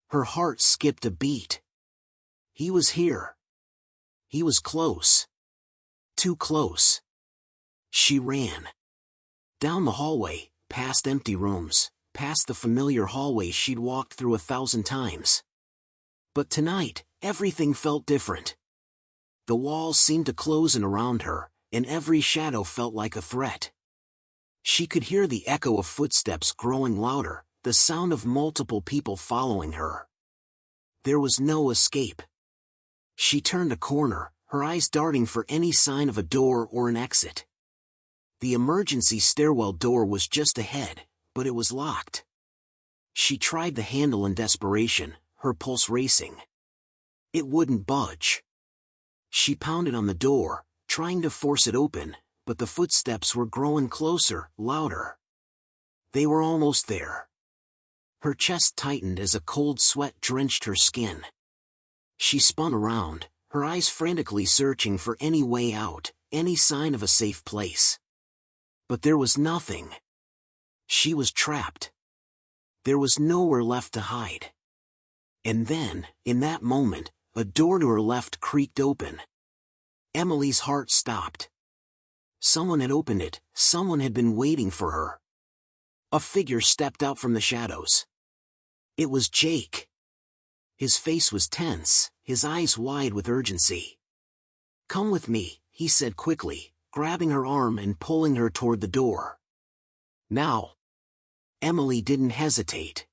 Her heart skipped a beat. He was here. He was close. Too close. She ran. Down the hallway, past empty rooms, past the familiar hallways she'd walked through 1,000 times. But tonight, everything felt different. The walls seemed to close in around her, and every shadow felt like a threat. She could hear the echo of footsteps growing louder, the sound of multiple people following her. There was no escape. She turned a corner, her eyes darting for any sign of a door or an exit. The emergency stairwell door was just ahead, but it was locked. She tried the handle in desperation, her pulse racing. It wouldn't budge. She pounded on the door, trying to force it open, but the footsteps were growing closer, louder. They were almost there. Her chest tightened as a cold sweat drenched her skin. She spun around, her eyes frantically searching for any way out, any sign of a safe place. But there was nothing. She was trapped. There was nowhere left to hide. And then, in that moment, a door to her left creaked open. Emily's heart stopped. Someone had opened it, someone had been waiting for her. A figure stepped out from the shadows. It was Jake. His face was tense, his eyes wide with urgency. "Come with me," he said quickly, grabbing her arm and pulling her toward the door. "Now." Emily didn't hesitate.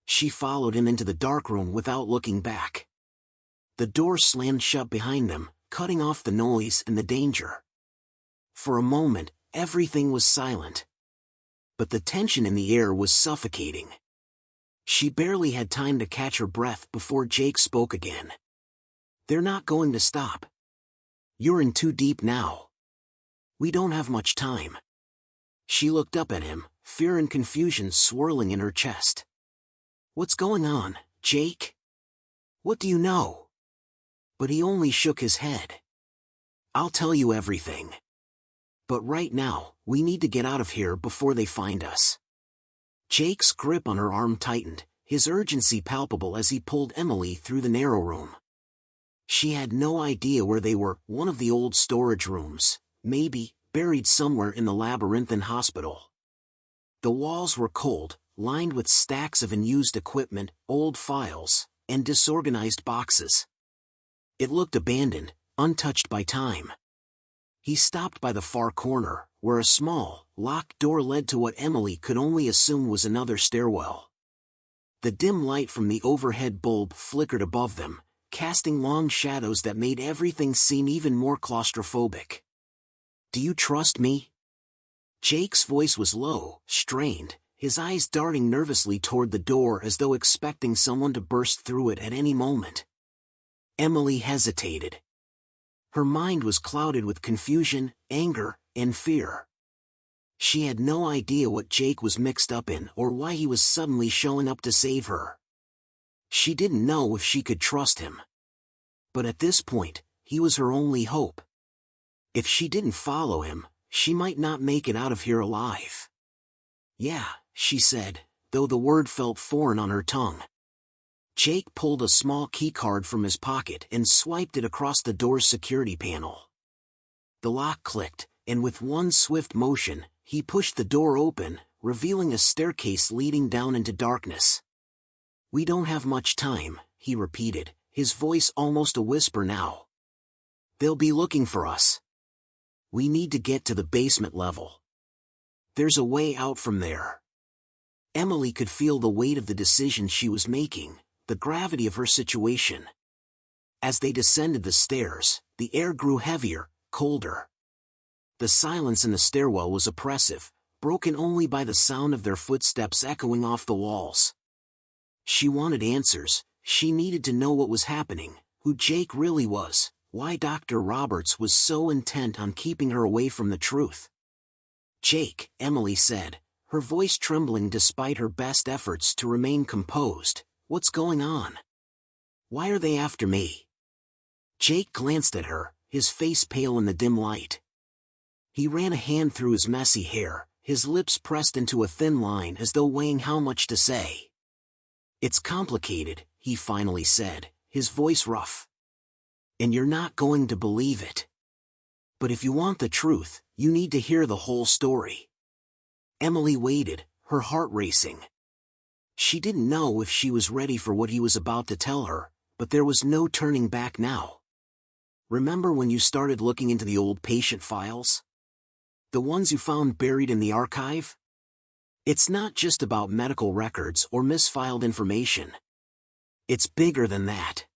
She followed him into the dark room without looking back. The door slammed shut behind them, cutting off the noise and the danger. For a moment, everything was silent. But the tension in the air was suffocating. She barely had time to catch her breath before Jake spoke again. "They're not going to stop. You're in too deep now. We don't have much time." She looked up at him, fear and confusion swirling in her chest. "What's going on, Jake? What do you know?" But he only shook his head. "I'll tell you everything. But right now, we need to get out of here before they find us." Jake's grip on her arm tightened, his urgency palpable as he pulled Emily through the narrow room. She had no idea where they were, one of the old storage rooms, maybe, buried somewhere in the labyrinthine hospital. The walls were cold, lined with stacks of unused equipment, old files, and disorganized boxes. It looked abandoned, untouched by time. He stopped by the far corner, where a small, locked door led to what Emily could only assume was another stairwell. The dim light from the overhead bulb flickered above them, casting long shadows that made everything seem even more claustrophobic. "Do you trust me?" Jake's voice was low, strained, his eyes darting nervously toward the door as though expecting someone to burst through it at any moment. Emily hesitated. Her mind was clouded with confusion, anger, and fear. She had no idea what Jake was mixed up in or why he was suddenly showing up to save her. She didn't know if she could trust him. But at this point, he was her only hope. If she didn't follow him, she might not make it out of here alive. "Yeah," she said, though the word felt foreign on her tongue. Jake pulled a small keycard from his pocket and swiped it across the door's security panel. The lock clicked, and with one swift motion, he pushed the door open, revealing a staircase leading down into darkness. "We don't have much time," he repeated, his voice almost a whisper now. "They'll be looking for us. We need to get to the basement level. There's a way out from there." Emily could feel the weight of the decision she was making, the gravity of her situation. As they descended the stairs, the air grew heavier, colder. The silence in the stairwell was oppressive, broken only by the sound of their footsteps echoing off the walls. She wanted answers, she needed to know what was happening, who Jake really was, why Dr. Roberts was so intent on keeping her away from the truth. "Jake," Emily said, her voice trembling despite her best efforts to remain composed, "what's going on? Why are they after me?" Jake glanced at her, his face pale in the dim light. He ran a hand through his messy hair, his lips pressed into a thin line as though weighing how much to say. "It's complicated," he finally said, his voice rough. "And you're not going to believe it. But if you want the truth, you need to hear the whole story." Emily waited, her heart racing. She didn't know if she was ready for what he was about to tell her, but there was no turning back now. "Remember when you started looking into the old patient files? The ones you found buried in the archive? It's not just about medical records or misfiled information. It's bigger than that."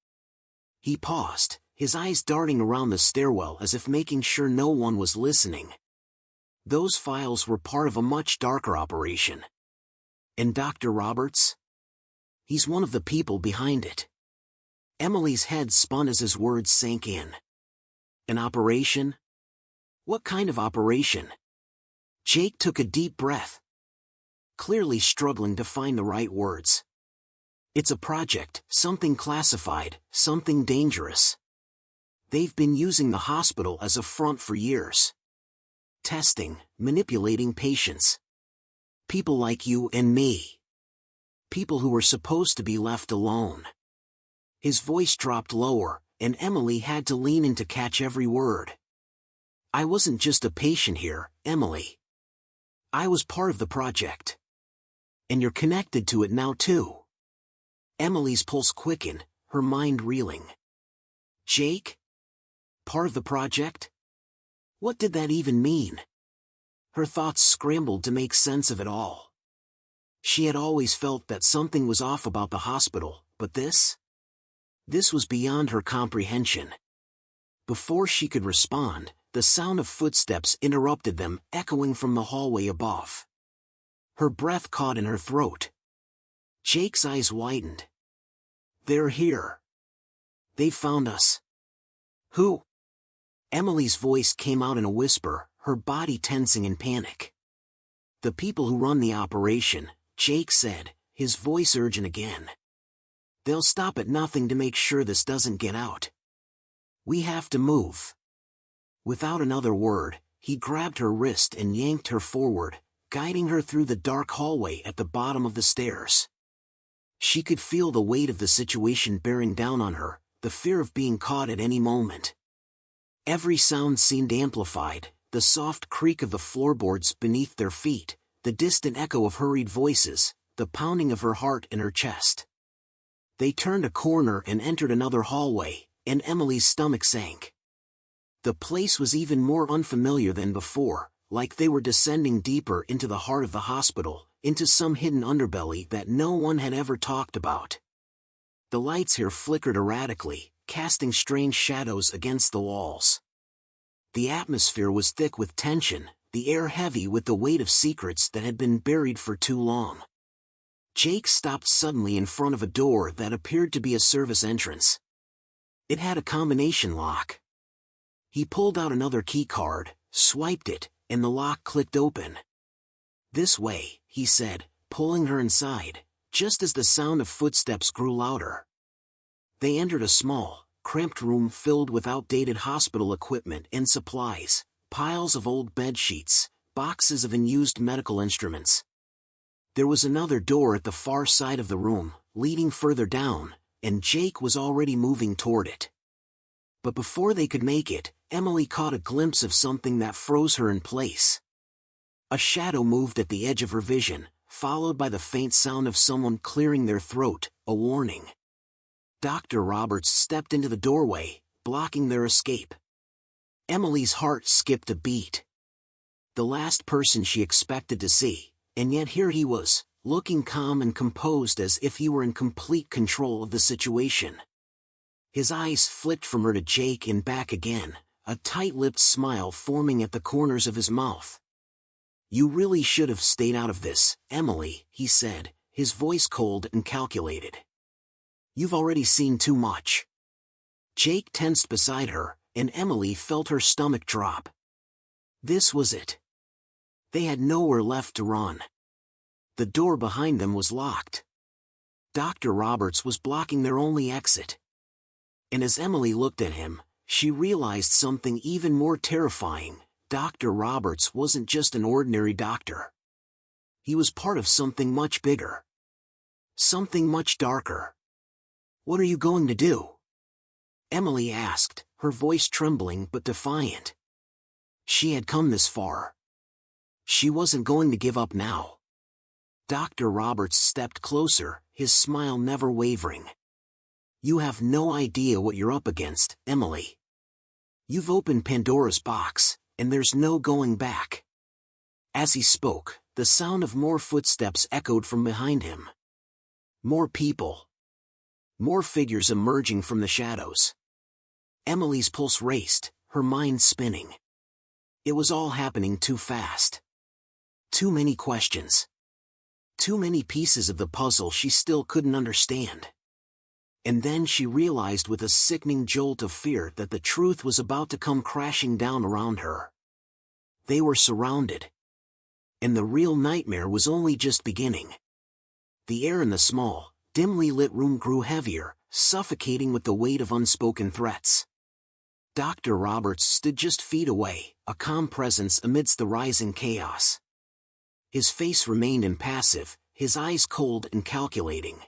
He paused, his eyes darting around the stairwell as if making sure no one was listening. "Those files were part of a much darker operation. And Dr. Roberts? He's one of the people behind it." Emily's head spun as his words sank in. "An operation? What kind of operation?" Jake took a deep breath, clearly struggling to find the right words. It's a project, something classified, something dangerous. They've been using the hospital as a front for years. Testing, manipulating patients. People like you and me. People who were supposed to be left alone. His voice dropped lower, and Emily had to lean in to catch every word. I wasn't just a patient here, Emily. I was part of the project. And you're connected to it now too. Emily's pulse quickened, her mind reeling. Jake? Part of the project? What did that even mean? Her thoughts scrambled to make sense of it all. She had always felt that something was off about the hospital, but this? This was beyond her comprehension. Before she could respond, the sound of footsteps interrupted them, echoing from the hallway above. Her breath caught in her throat. Jake's eyes widened. They're here. They found us. Who? Emily's voice came out in a whisper, her body tensing in panic. The people who run the operation, Jake said, his voice urgent again. They'll stop at nothing to make sure this doesn't get out. We have to move. Without another word, he grabbed her wrist and yanked her forward, guiding her through the dark hallway at the bottom of the stairs. She could feel the weight of the situation bearing down on her, the fear of being caught at any moment. Every sound seemed amplified, the soft creak of the floorboards beneath their feet, the distant echo of hurried voices, the pounding of her heart in her chest. They turned a corner and entered another hallway, and Emily's stomach sank. The place was even more unfamiliar than before, like they were descending deeper into the heart of the hospital, into some hidden underbelly that no one had ever talked about. The lights here flickered erratically, casting strange shadows against the walls. The atmosphere was thick with tension, the air heavy with the weight of secrets that had been buried for too long. Jake stopped suddenly in front of a door that appeared to be a service entrance. It had a combination lock. He pulled out another key card, swiped it, and the lock clicked open. This way, he said, pulling her inside, just as the sound of footsteps grew louder. They entered a small, cramped room filled with outdated hospital equipment and supplies, piles of old bed sheets, boxes of unused medical instruments. There was another door at the far side of the room, leading further down, and Jake was already moving toward it. But before they could make it, Emily caught a glimpse of something that froze her in place. A shadow moved at the edge of her vision, followed by the faint sound of someone clearing their throat, a warning. Dr. Roberts stepped into the doorway, blocking their escape. Emily's heart skipped a beat. The last person she expected to see, and yet here he was, looking calm and composed as if he were in complete control of the situation. His eyes flicked from her to Jake and back again, a tight-lipped smile forming at the corners of his mouth. You really should have stayed out of this, Emily, he said, his voice cold and calculated. You've already seen too much. Jake tensed beside her, and Emily felt her stomach drop. This was it. They had nowhere left to run. The door behind them was locked. Dr. Roberts was blocking their only exit. And as Emily looked at him, she realized something even more terrifying. Dr. Roberts wasn't just an ordinary doctor. He was part of something much bigger. Something much darker. What are you going to do? Emily asked, her voice trembling but defiant. She had come this far. She wasn't going to give up now. Dr. Roberts stepped closer, his smile never wavering. You have no idea what you're up against, Emily. You've opened Pandora's box, and there's no going back. As he spoke, the sound of more footsteps echoed from behind him. More people. More figures emerging from the shadows. Emily's pulse raced, her mind spinning. It was all happening too fast. Too many questions. Too many pieces of the puzzle she still couldn't understand. And then she realized with a sickening jolt of fear that the truth was about to come crashing down around her. They were surrounded. And the real nightmare was only just beginning. The air in the small, dimly lit room grew heavier, suffocating with the weight of unspoken threats. Dr. Roberts stood just feet away, a calm presence amidst the rising chaos. His face remained impassive, his eyes cold and calculating.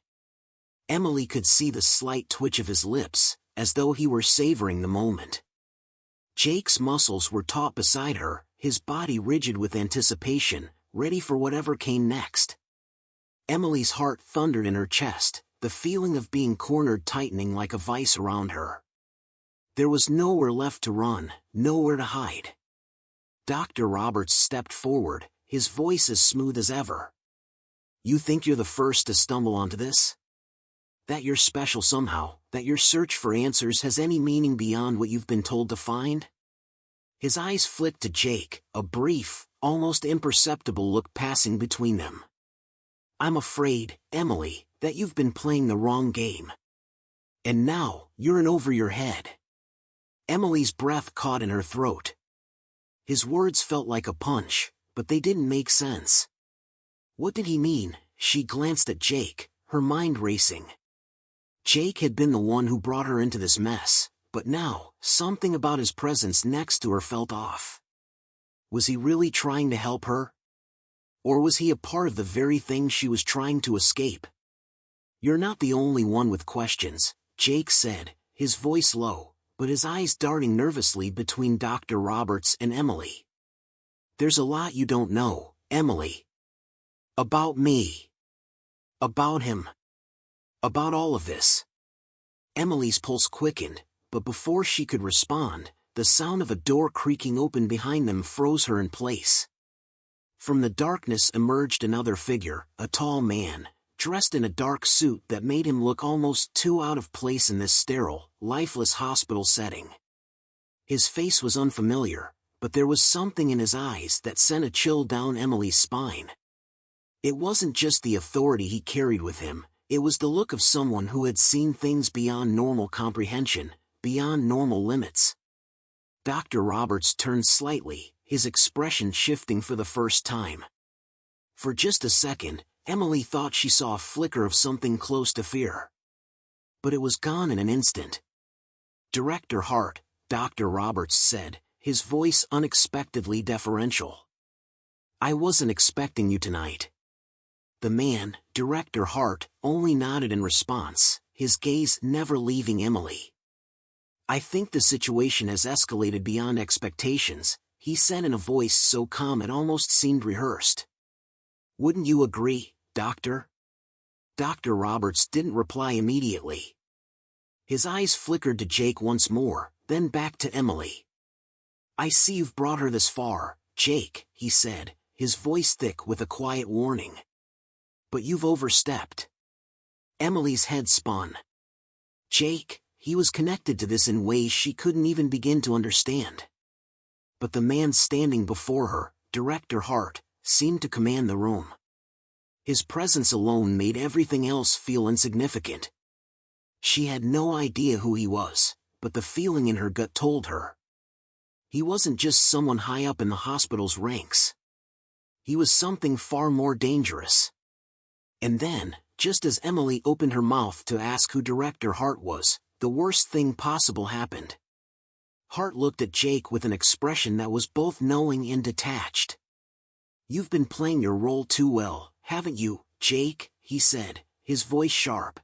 Emily could see the slight twitch of his lips, as though he were savoring the moment. Jake's muscles were taut beside her, his body rigid with anticipation, ready for whatever came next. Emily's heart thundered in her chest, the feeling of being cornered tightening like a vice around her. There was nowhere left to run, nowhere to hide. Dr. Roberts stepped forward, his voice as smooth as ever. "You think you're the first to stumble onto this? That you're special somehow, that your search for answers has any meaning beyond what you've been told to find?" His eyes flicked to Jake, a brief, almost imperceptible look passing between them. "I'm afraid, Emily, that you've been playing the wrong game. And now, you're in over your head." Emily's breath caught in her throat. His words felt like a punch, but they didn't make sense. What did he mean? She glanced at Jake, her mind racing. Jake had been the one who brought her into this mess, but now, something about his presence next to her felt off. Was he really trying to help her? Or was he a part of the very thing she was trying to escape? "You're not the only one with questions," Jake said, his voice low, but his eyes darting nervously between Dr. Roberts and Emily. "There's a lot you don't know, Emily. About me. About him. About all of this." Emily's pulse quickened, but before she could respond, the sound of a door creaking open behind them froze her in place. From the darkness emerged another figure, a tall man, dressed in a dark suit that made him look almost too out of place in this sterile, lifeless hospital setting. His face was unfamiliar, but there was something in his eyes that sent a chill down Emily's spine. It wasn't just the authority he carried with him, it was the look of someone who had seen things beyond normal comprehension, beyond normal limits. Dr. Roberts turned slightly, his expression shifting for the first time. For just a second, Emily thought she saw a flicker of something close to fear. But it was gone in an instant. "Director Hart," Dr. Roberts said, his voice unexpectedly deferential. "I wasn't expecting you tonight." The man, Director Hart, only nodded in response, his gaze never leaving Emily. "I think the situation has escalated beyond expectations," he said in a voice so calm it almost seemed rehearsed. "Wouldn't you agree, Doctor?" Dr. Roberts didn't reply immediately. His eyes flickered to Jake once more, then back to Emily. "I see you've brought her this far, Jake," he said, his voice thick with a quiet warning. "But you've overstepped." Emily's head spun. Jake, he was connected to this in ways she couldn't even begin to understand. But the man standing before her, Director Hart, seemed to command the room. His presence alone made everything else feel insignificant. She had no idea who he was, but the feeling in her gut told her. He wasn't just someone high up in the hospital's ranks. He was something far more dangerous. And then, just as Emily opened her mouth to ask who Director Hart was, the worst thing possible happened. Hart looked at Jake with an expression that was both knowing and detached. "You've been playing your role too well, haven't you, Jake?" he said, his voice sharp.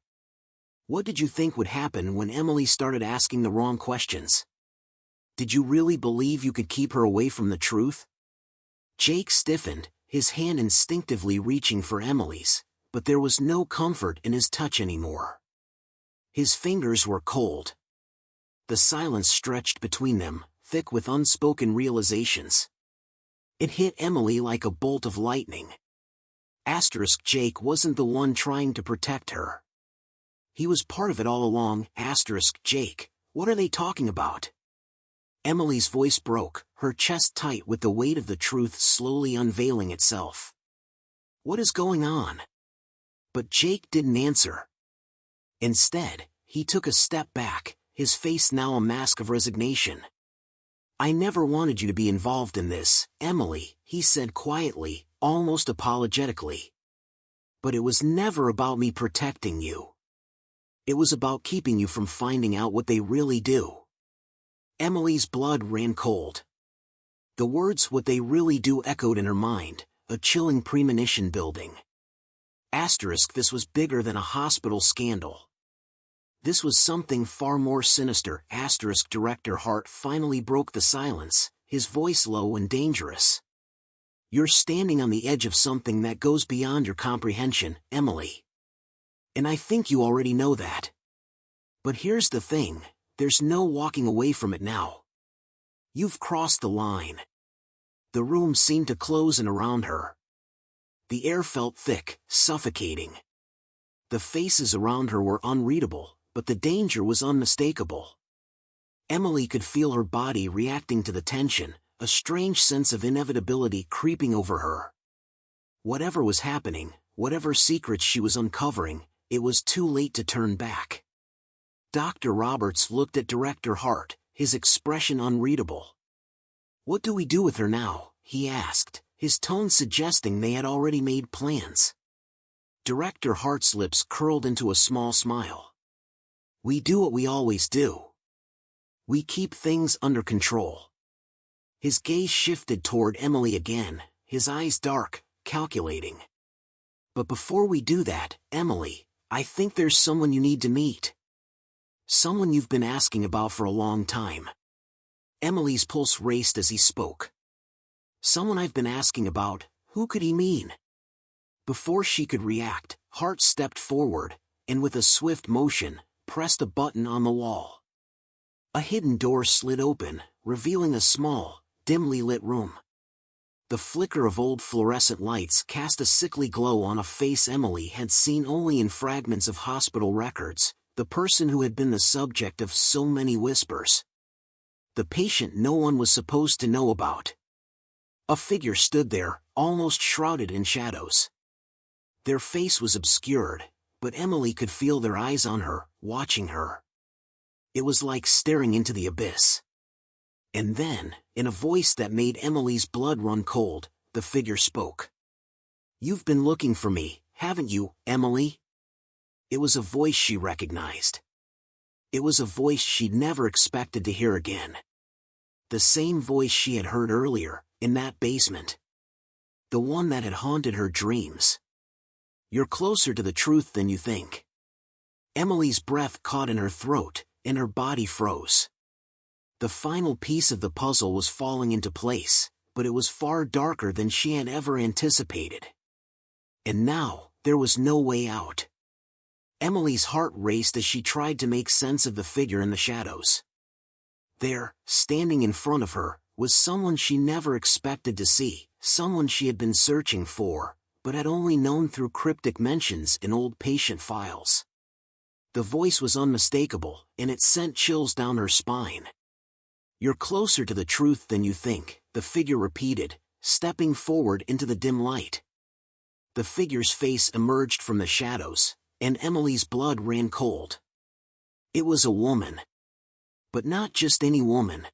"What did you think would happen when Emily started asking the wrong questions? Did you really believe you could keep her away from the truth?" Jake stiffened, his hand instinctively reaching for Emily's, but there was no comfort in his touch anymore. His fingers were cold. The silence stretched between them, thick with unspoken realizations. It hit Emily like a bolt of lightning. Jake wasn't the one trying to protect her. He was part of it all along. Jake, what are they talking about? Emily's voice broke, her chest tight with the weight of the truth slowly unveiling itself. "What is going on?" But Jake didn't answer. Instead, he took a step back, his face now a mask of resignation. "I never wanted you to be involved in this, Emily," he said quietly, almost apologetically. But it was never about me protecting you. It was about keeping you from finding out what they really do. Emily's blood ran cold. The words "what they really do" echoed in her mind, a chilling premonition building. This was bigger than a hospital scandal. This was something far more sinister. Director Hart finally broke the silence, his voice low and dangerous. You're standing on the edge of something that goes beyond your comprehension, Emily. And I think you already know that. But here's the thing, there's no walking away from it now. You've crossed the line. The room seemed to close in around her. The air felt thick, suffocating. The faces around her were unreadable, but the danger was unmistakable. Emily could feel her body reacting to the tension, a strange sense of inevitability creeping over her. Whatever was happening, whatever secrets she was uncovering, it was too late to turn back. Dr. Roberts looked at Director Hart, his expression unreadable. "What do we do with her now?" he asked, his tone suggesting they had already made plans. Director Hart's lips curled into a small smile. "We do what we always do. We keep things under control." His gaze shifted toward Emily again, his eyes dark, calculating. "But before we do that, Emily, I think there's someone you need to meet. Someone you've been asking about for a long time." Emily's pulse raced as he spoke. "Someone I've been asking about, who could he mean?" Before she could react, Hart stepped forward, and with a swift motion, pressed a button on the wall. A hidden door slid open, revealing a small, dimly lit room. The flicker of old fluorescent lights cast a sickly glow on a face Emily had seen only in fragments of hospital records, the person who had been the subject of so many whispers. The patient no one was supposed to know about. A figure stood there, almost shrouded in shadows. Their face was obscured, but Emily could feel their eyes on her, watching her. It was like staring into the abyss. And then, in a voice that made Emily's blood run cold, the figure spoke. "You've been looking for me, haven't you, Emily?" It was a voice she recognized. It was a voice she'd never expected to hear again. The same voice she had heard earlier, in that basement. The one that had haunted her dreams. "You're closer to the truth than you think." Emily's breath caught in her throat, and her body froze. The final piece of the puzzle was falling into place, but it was far darker than she had ever anticipated. And now, there was no way out. Emily's heart raced as she tried to make sense of the figure in the shadows. There, standing in front of her, was someone she never expected to see, someone she had been searching for, but had only known through cryptic mentions in old patient files. The voice was unmistakable, and it sent chills down her spine. "You're closer to the truth than you think," the figure repeated, stepping forward into the dim light. The figure's face emerged from the shadows, and Emily's blood ran cold. It was a woman. But not just any woman.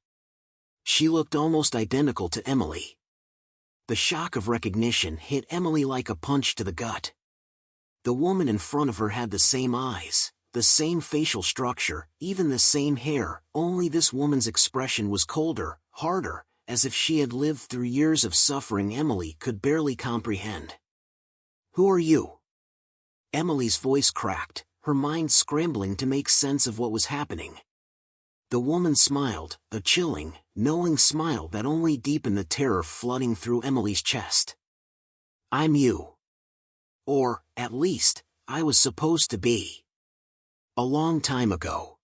She looked almost identical to Emily. The shock of recognition hit Emily like a punch to the gut. The woman in front of her had the same eyes, the same facial structure, even the same hair, only this woman's expression was colder, harder, as if she had lived through years of suffering Emily could barely comprehend. "Who are you?" Emily's voice cracked, her mind scrambling to make sense of what was happening. The woman smiled, a chilling, knowing smile that only deepened the terror flooding through Emily's chest. "I'm you. Or, at least, I was supposed to be. A long time ago."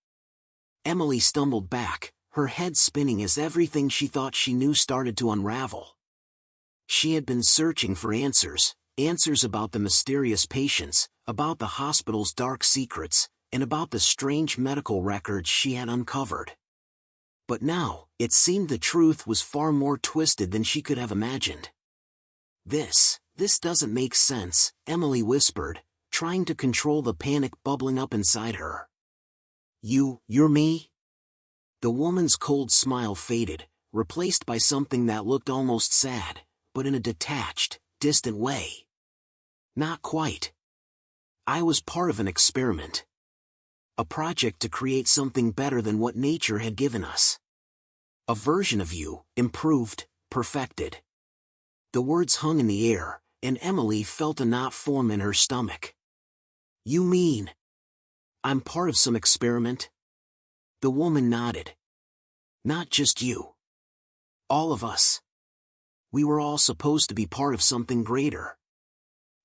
Emily stumbled back, her head spinning as everything she thought she knew started to unravel. She had been searching for answers, answers about the mysterious patients, about the hospital's dark secrets, and about the strange medical records she had uncovered. But now, it seemed the truth was far more twisted than she could have imagined. This doesn't make sense," Emily whispered, trying to control the panic bubbling up inside her. You're me?" The woman's cold smile faded, replaced by something that looked almost sad, but in a detached, distant way. "Not quite. I was part of an experiment. A project to create something better than what nature had given us. A version of you, improved, perfected. The words hung in the air, and Emily felt a knot form in her stomach. You mean I'm part of some experiment? The woman nodded. Not just you. All of us. We were all supposed to be part of something greater.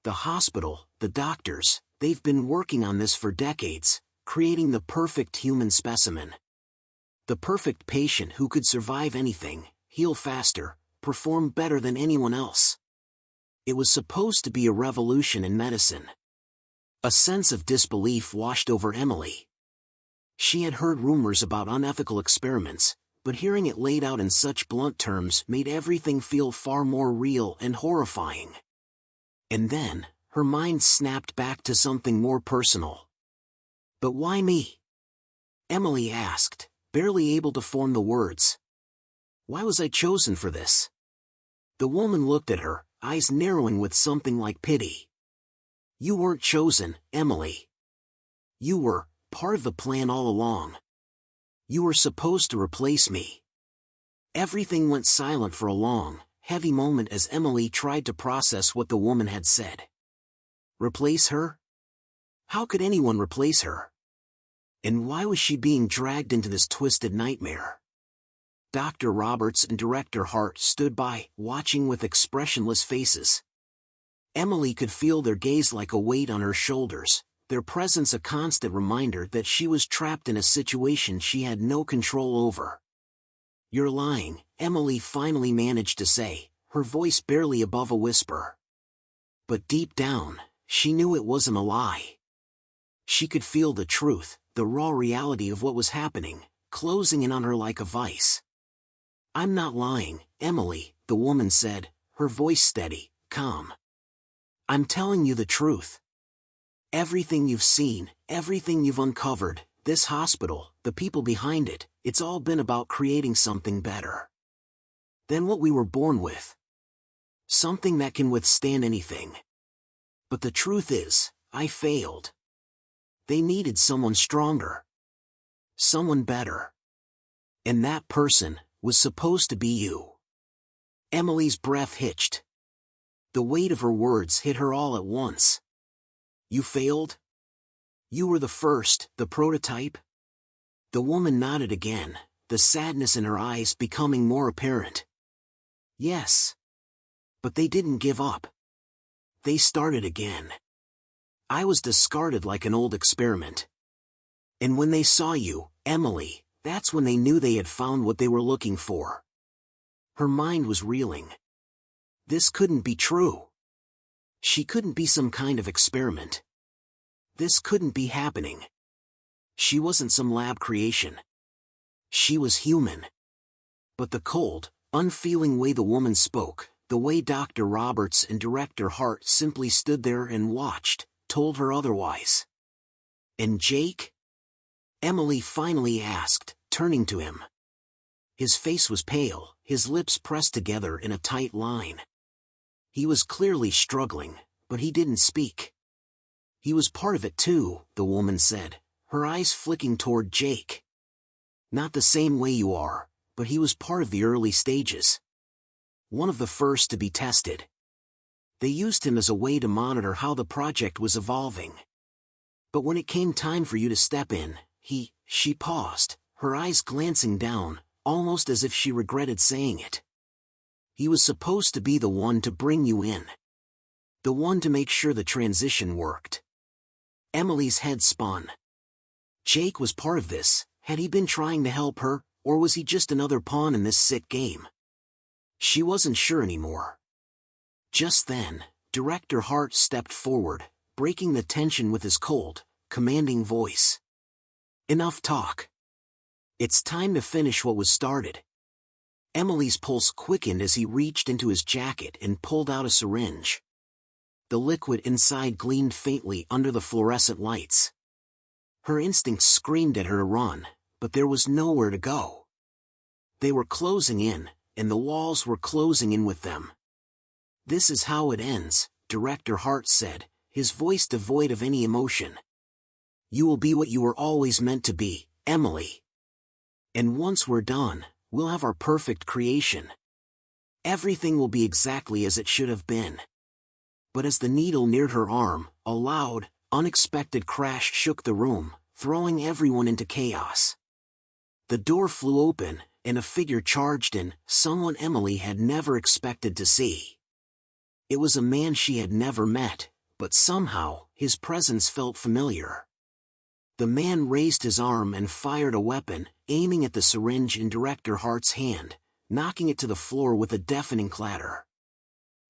The hospital, the doctors, they've been working on this for decades, creating the perfect human specimen. The perfect patient who could survive anything, heal faster, perform better than anyone else. It was supposed to be a revolution in medicine. A sense of disbelief washed over Emily. She had heard rumors about unethical experiments, but hearing it laid out in such blunt terms made everything feel far more real and horrifying. And then, her mind snapped back to something more personal. But why me? Emily asked, barely able to form the words. Why was I chosen for this? The woman looked at her, eyes narrowing with something like pity. You weren't chosen, Emily. You were part of the plan all along. You were supposed to replace me. Everything went silent for a long, heavy moment as Emily tried to process what the woman had said. Replace her? How could anyone replace her? And why was she being dragged into this twisted nightmare? Dr. Roberts and Director Hart stood by, watching with expressionless faces. Emily could feel their gaze like a weight on her shoulders, their presence a constant reminder that she was trapped in a situation she had no control over. You're lying, Emily finally managed to say, her voice barely above a whisper. But deep down, she knew it wasn't a lie. She could feel the truth, the raw reality of what was happening, closing in on her like a vice. I'm not lying, Emily, the woman said, her voice steady, calm. I'm telling you the truth. Everything you've seen, everything you've uncovered, this hospital, the people behind it, it's all been about creating something better than what we were born with. Something that can withstand anything. But the truth is, I failed. They needed someone stronger. Someone better. And that person was supposed to be you. Emily's breath hitched. The weight of her words hit her all at once. You failed? You were the first, the prototype? The woman nodded again, the sadness in her eyes becoming more apparent. Yes. But they didn't give up. They started again. I was discarded like an old experiment. And when they saw you, Emily, that's when they knew they had found what they were looking for. Her mind was reeling. This couldn't be true. She couldn't be some kind of experiment. This couldn't be happening. She wasn't some lab creation. She was human. But the cold, unfeeling way the woman spoke, the way Dr. Roberts and Director Hart simply stood there and watched, told her otherwise. And Jake? Emily finally asked, turning to him. His face was pale, his lips pressed together in a tight line. He was clearly struggling, but he didn't speak. He was part of it too, the woman said, her eyes flicking toward Jake. Not the same way you are, but he was part of the early stages. One of the first to be tested. They used him as a way to monitor how the project was evolving. But when it came time for you to step in, she paused, her eyes glancing down, almost as if she regretted saying it. He was supposed to be the one to bring you in. The one to make sure the transition worked. Emily's head spun. Jake was part of this. Had he been trying to help her, or was he just another pawn in this sick game? She wasn't sure anymore. Just then, Director Hart stepped forward, breaking the tension with his cold, commanding voice. Enough talk. It's time to finish what was started. Emily's pulse quickened as he reached into his jacket and pulled out a syringe. The liquid inside gleamed faintly under the fluorescent lights. Her instincts screamed at her to run, but there was nowhere to go. They were closing in, and the walls were closing in with them. This is how it ends, Director Hart said, his voice devoid of any emotion. "You will be what you were always meant to be, Emily. And once we're done, we'll have our perfect creation. Everything will be exactly as it should have been." But as the needle neared her arm, a loud, unexpected crash shook the room, throwing everyone into chaos. The door flew open, and a figure charged in, someone Emily had never expected to see. It was a man she had never met, but somehow, his presence felt familiar. The man raised his arm and fired a weapon, aiming at the syringe in Director Hart's hand, knocking it to the floor with a deafening clatter.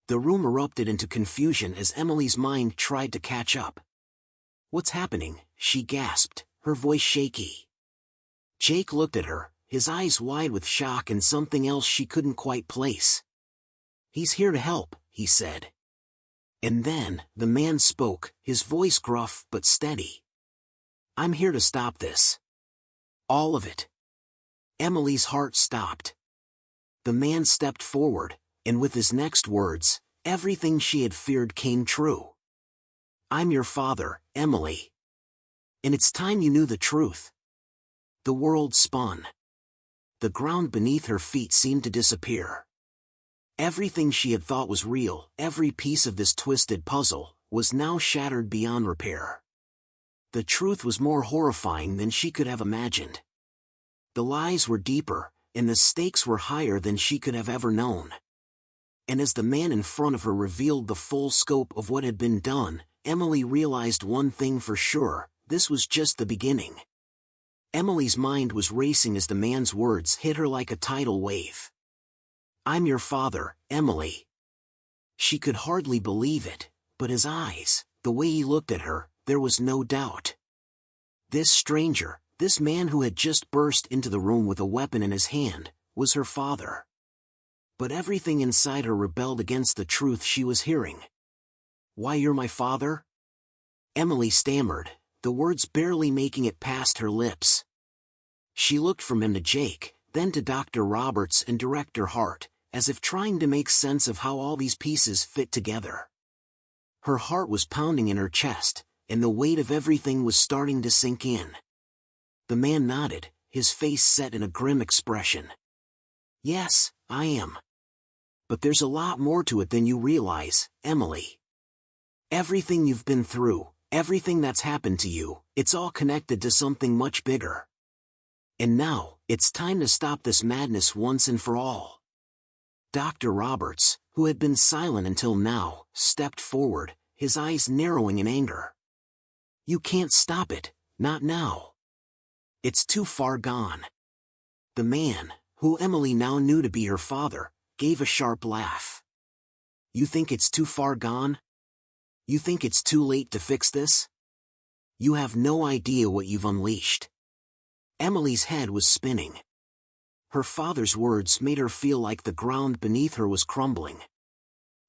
The room erupted into confusion as Emily's mind tried to catch up. "What's happening?" she gasped, her voice shaky. Jake looked at her, his eyes wide with shock and something else she couldn't quite place. "He's here to help," he said. And then, the man spoke, his voice gruff but steady. "I'm here to stop this. All of it." Emily's heart stopped. The man stepped forward, and with his next words, everything she had feared came true. "I'm your father, Emily. And it's time you knew the truth." The world spun. The ground beneath her feet seemed to disappear. Everything she had thought was real, every piece of this twisted puzzle, was now shattered beyond repair. The truth was more horrifying than she could have imagined. The lies were deeper, and the stakes were higher than she could have ever known. And as the man in front of her revealed the full scope of what had been done, Emily realized one thing for sure: this was just the beginning. Emily's mind was racing as the man's words hit her like a tidal wave. "I'm your father, Emily." She could hardly believe it, but his eyes, the way he looked at her, there was no doubt. This stranger, this man who had just burst into the room with a weapon in his hand, was her father. But everything inside her rebelled against the truth she was hearing. "Why, you're my father?" Emily stammered, the words barely making it past her lips. She looked from him to Jake, then to Dr. Roberts and Director Hart, as if trying to make sense of how all these pieces fit together. Her heart was pounding in her chest, and the weight of everything was starting to sink in. The man nodded, his face set in a grim expression. "Yes, I am. But there's a lot more to it than you realize, Emily. Everything you've been through, everything that's happened to you, it's all connected to something much bigger. And now, it's time to stop this madness once and for all." Dr. Roberts, who had been silent until now, stepped forward, his eyes narrowing in anger. "You can't stop it, not now. It's too far gone." The man, who Emily now knew to be her father, gave a sharp laugh. "You think it's too far gone? You think it's too late to fix this? You have no idea what you've unleashed." Emily's head was spinning. Her father's words made her feel like the ground beneath her was crumbling.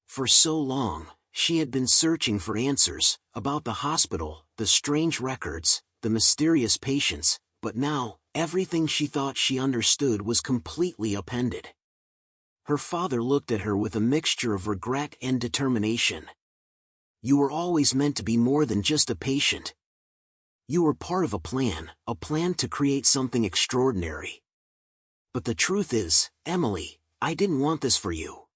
For so long, she had been searching for answers, about the hospital, the strange records, the mysterious patients, but now, everything she thought she understood was completely upended. Her father looked at her with a mixture of regret and determination. "You were always meant to be more than just a patient. You were part of a plan to create something extraordinary. But the truth is, Emily, I didn't want this for you.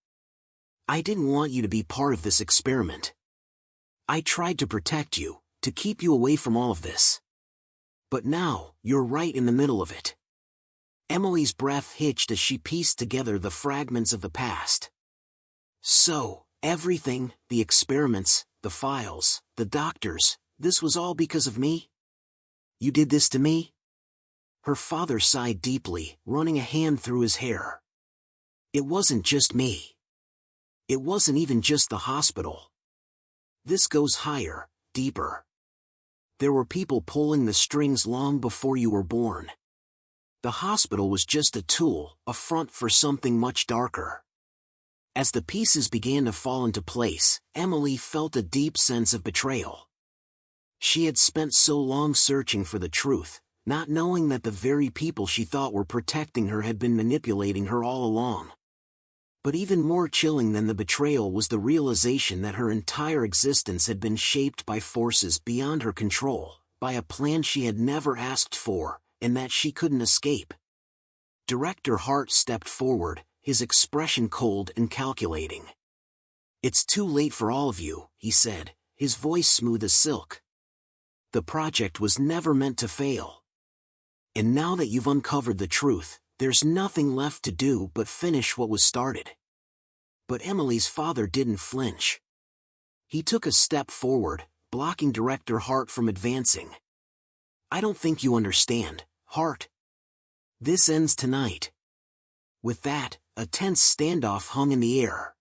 I didn't want you to be part of this experiment. I tried to protect you, to keep you away from all of this. But now, you're right in the middle of it." Emily's breath hitched as she pieced together the fragments of the past. "So, everything, the experiments, the files, the doctors, this was all because of me? You did this to me?" Her father sighed deeply, running a hand through his hair. "It wasn't just me. It wasn't even just the hospital. This goes higher, deeper. There were people pulling the strings long before you were born. The hospital was just a tool, a front for something much darker." As the pieces began to fall into place, Emily felt a deep sense of betrayal. She had spent so long searching for the truth, not knowing that the very people she thought were protecting her had been manipulating her all along. But even more chilling than the betrayal was the realization that her entire existence had been shaped by forces beyond her control, by a plan she had never asked for, and that she couldn't escape. Director Hart stepped forward, his expression cold and calculating. "It's too late for all of you," he said, his voice smooth as silk. "The project was never meant to fail. And now that you've uncovered the truth, there's nothing left to do but finish what was started." But Emily's father didn't flinch. He took a step forward, blocking Director Hart from advancing. "I don't think you understand, Hart. This ends tonight." With that, a tense standoff hung in the air.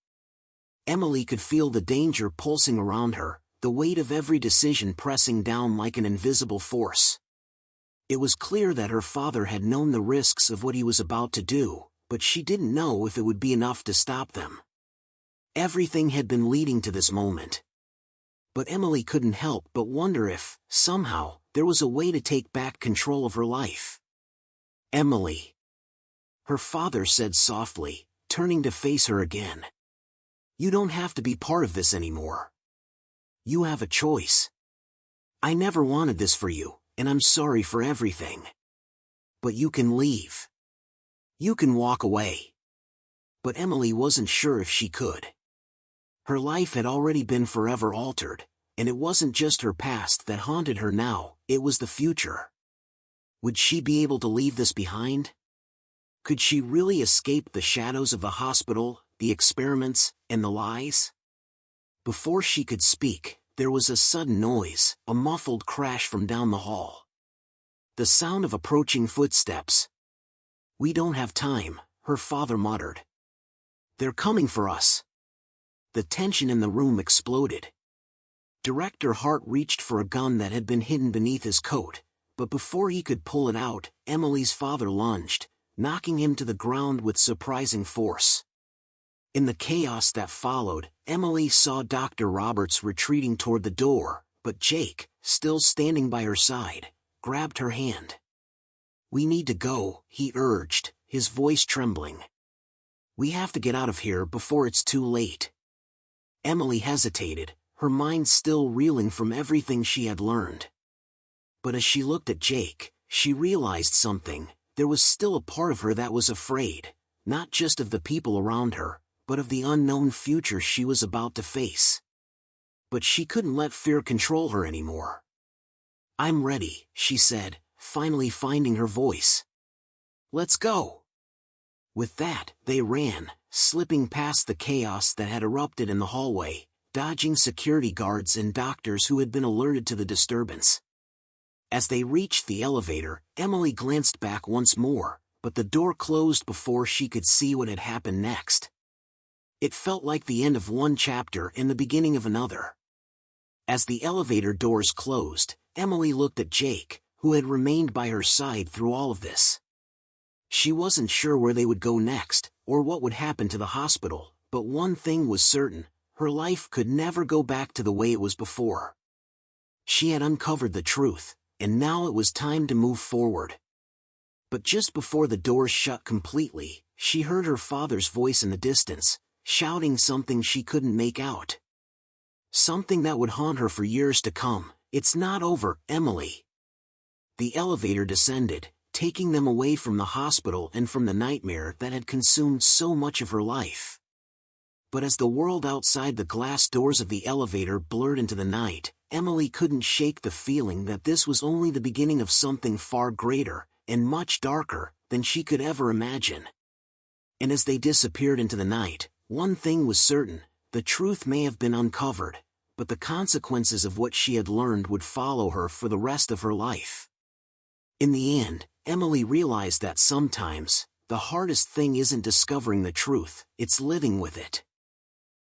Emily could feel the danger pulsing around her, the weight of every decision pressing down like an invisible force. It was clear that her father had known the risks of what he was about to do, but she didn't know if it would be enough to stop them. Everything had been leading to this moment. But Emily couldn't help but wonder if, somehow, there was a way to take back control of her life. "Emily," her father said softly, turning to face her again. "You don't have to be part of this anymore. You have a choice. I never wanted this for you, and I'm sorry for everything. But you can leave. You can walk away." But Emily wasn't sure if she could. Her life had already been forever altered, and it wasn't just her past that haunted her now, it was the future. Would she be able to leave this behind? Could she really escape the shadows of the hospital, the experiments, and the lies? Before she could speak, there was a sudden noise, a muffled crash from down the hall. The sound of approaching footsteps. "We don't have time," her father muttered. "They're coming for us." The tension in the room exploded. Director Hart reached for a gun that had been hidden beneath his coat, but before he could pull it out, Emily's father lunged, knocking him to the ground with surprising force. In the chaos that followed, Emily saw Dr. Roberts retreating toward the door, but Jake, still standing by her side, grabbed her hand. "We need to go," he urged, his voice trembling. "We have to get out of here before it's too late." Emily hesitated, her mind still reeling from everything she had learned. But as she looked at Jake, she realized something. There was still a part of her that was afraid, not just of the people around her, but of the unknown future she was about to face. But she couldn't let fear control her anymore. "I'm ready," she said, finally finding her voice. "Let's go." With that, they ran, slipping past the chaos that had erupted in the hallway, dodging security guards and doctors who had been alerted to the disturbance. As they reached the elevator, Emily glanced back once more, but the door closed before she could see what had happened next. It felt like the end of one chapter and the beginning of another. As the elevator doors closed, Emily looked at Jake, who had remained by her side through all of this. She wasn't sure where they would go next, or what would happen to the hospital, but one thing was certain: her life could never go back to the way it was before. She had uncovered the truth, and now it was time to move forward. But just before the doors shut completely, she heard her father's voice in the distance, shouting something she couldn't make out. Something that would haunt her for years to come. "It's not over, Emily." The elevator descended, taking them away from the hospital and from the nightmare that had consumed so much of her life. But as the world outside the glass doors of the elevator blurred into the night, Emily couldn't shake the feeling that this was only the beginning of something far greater, and much darker, than she could ever imagine. And as they disappeared into the night, one thing was certain: the truth may have been uncovered, but the consequences of what she had learned would follow her for the rest of her life. In the end, Emily realized that sometimes, the hardest thing isn't discovering the truth, it's living with it.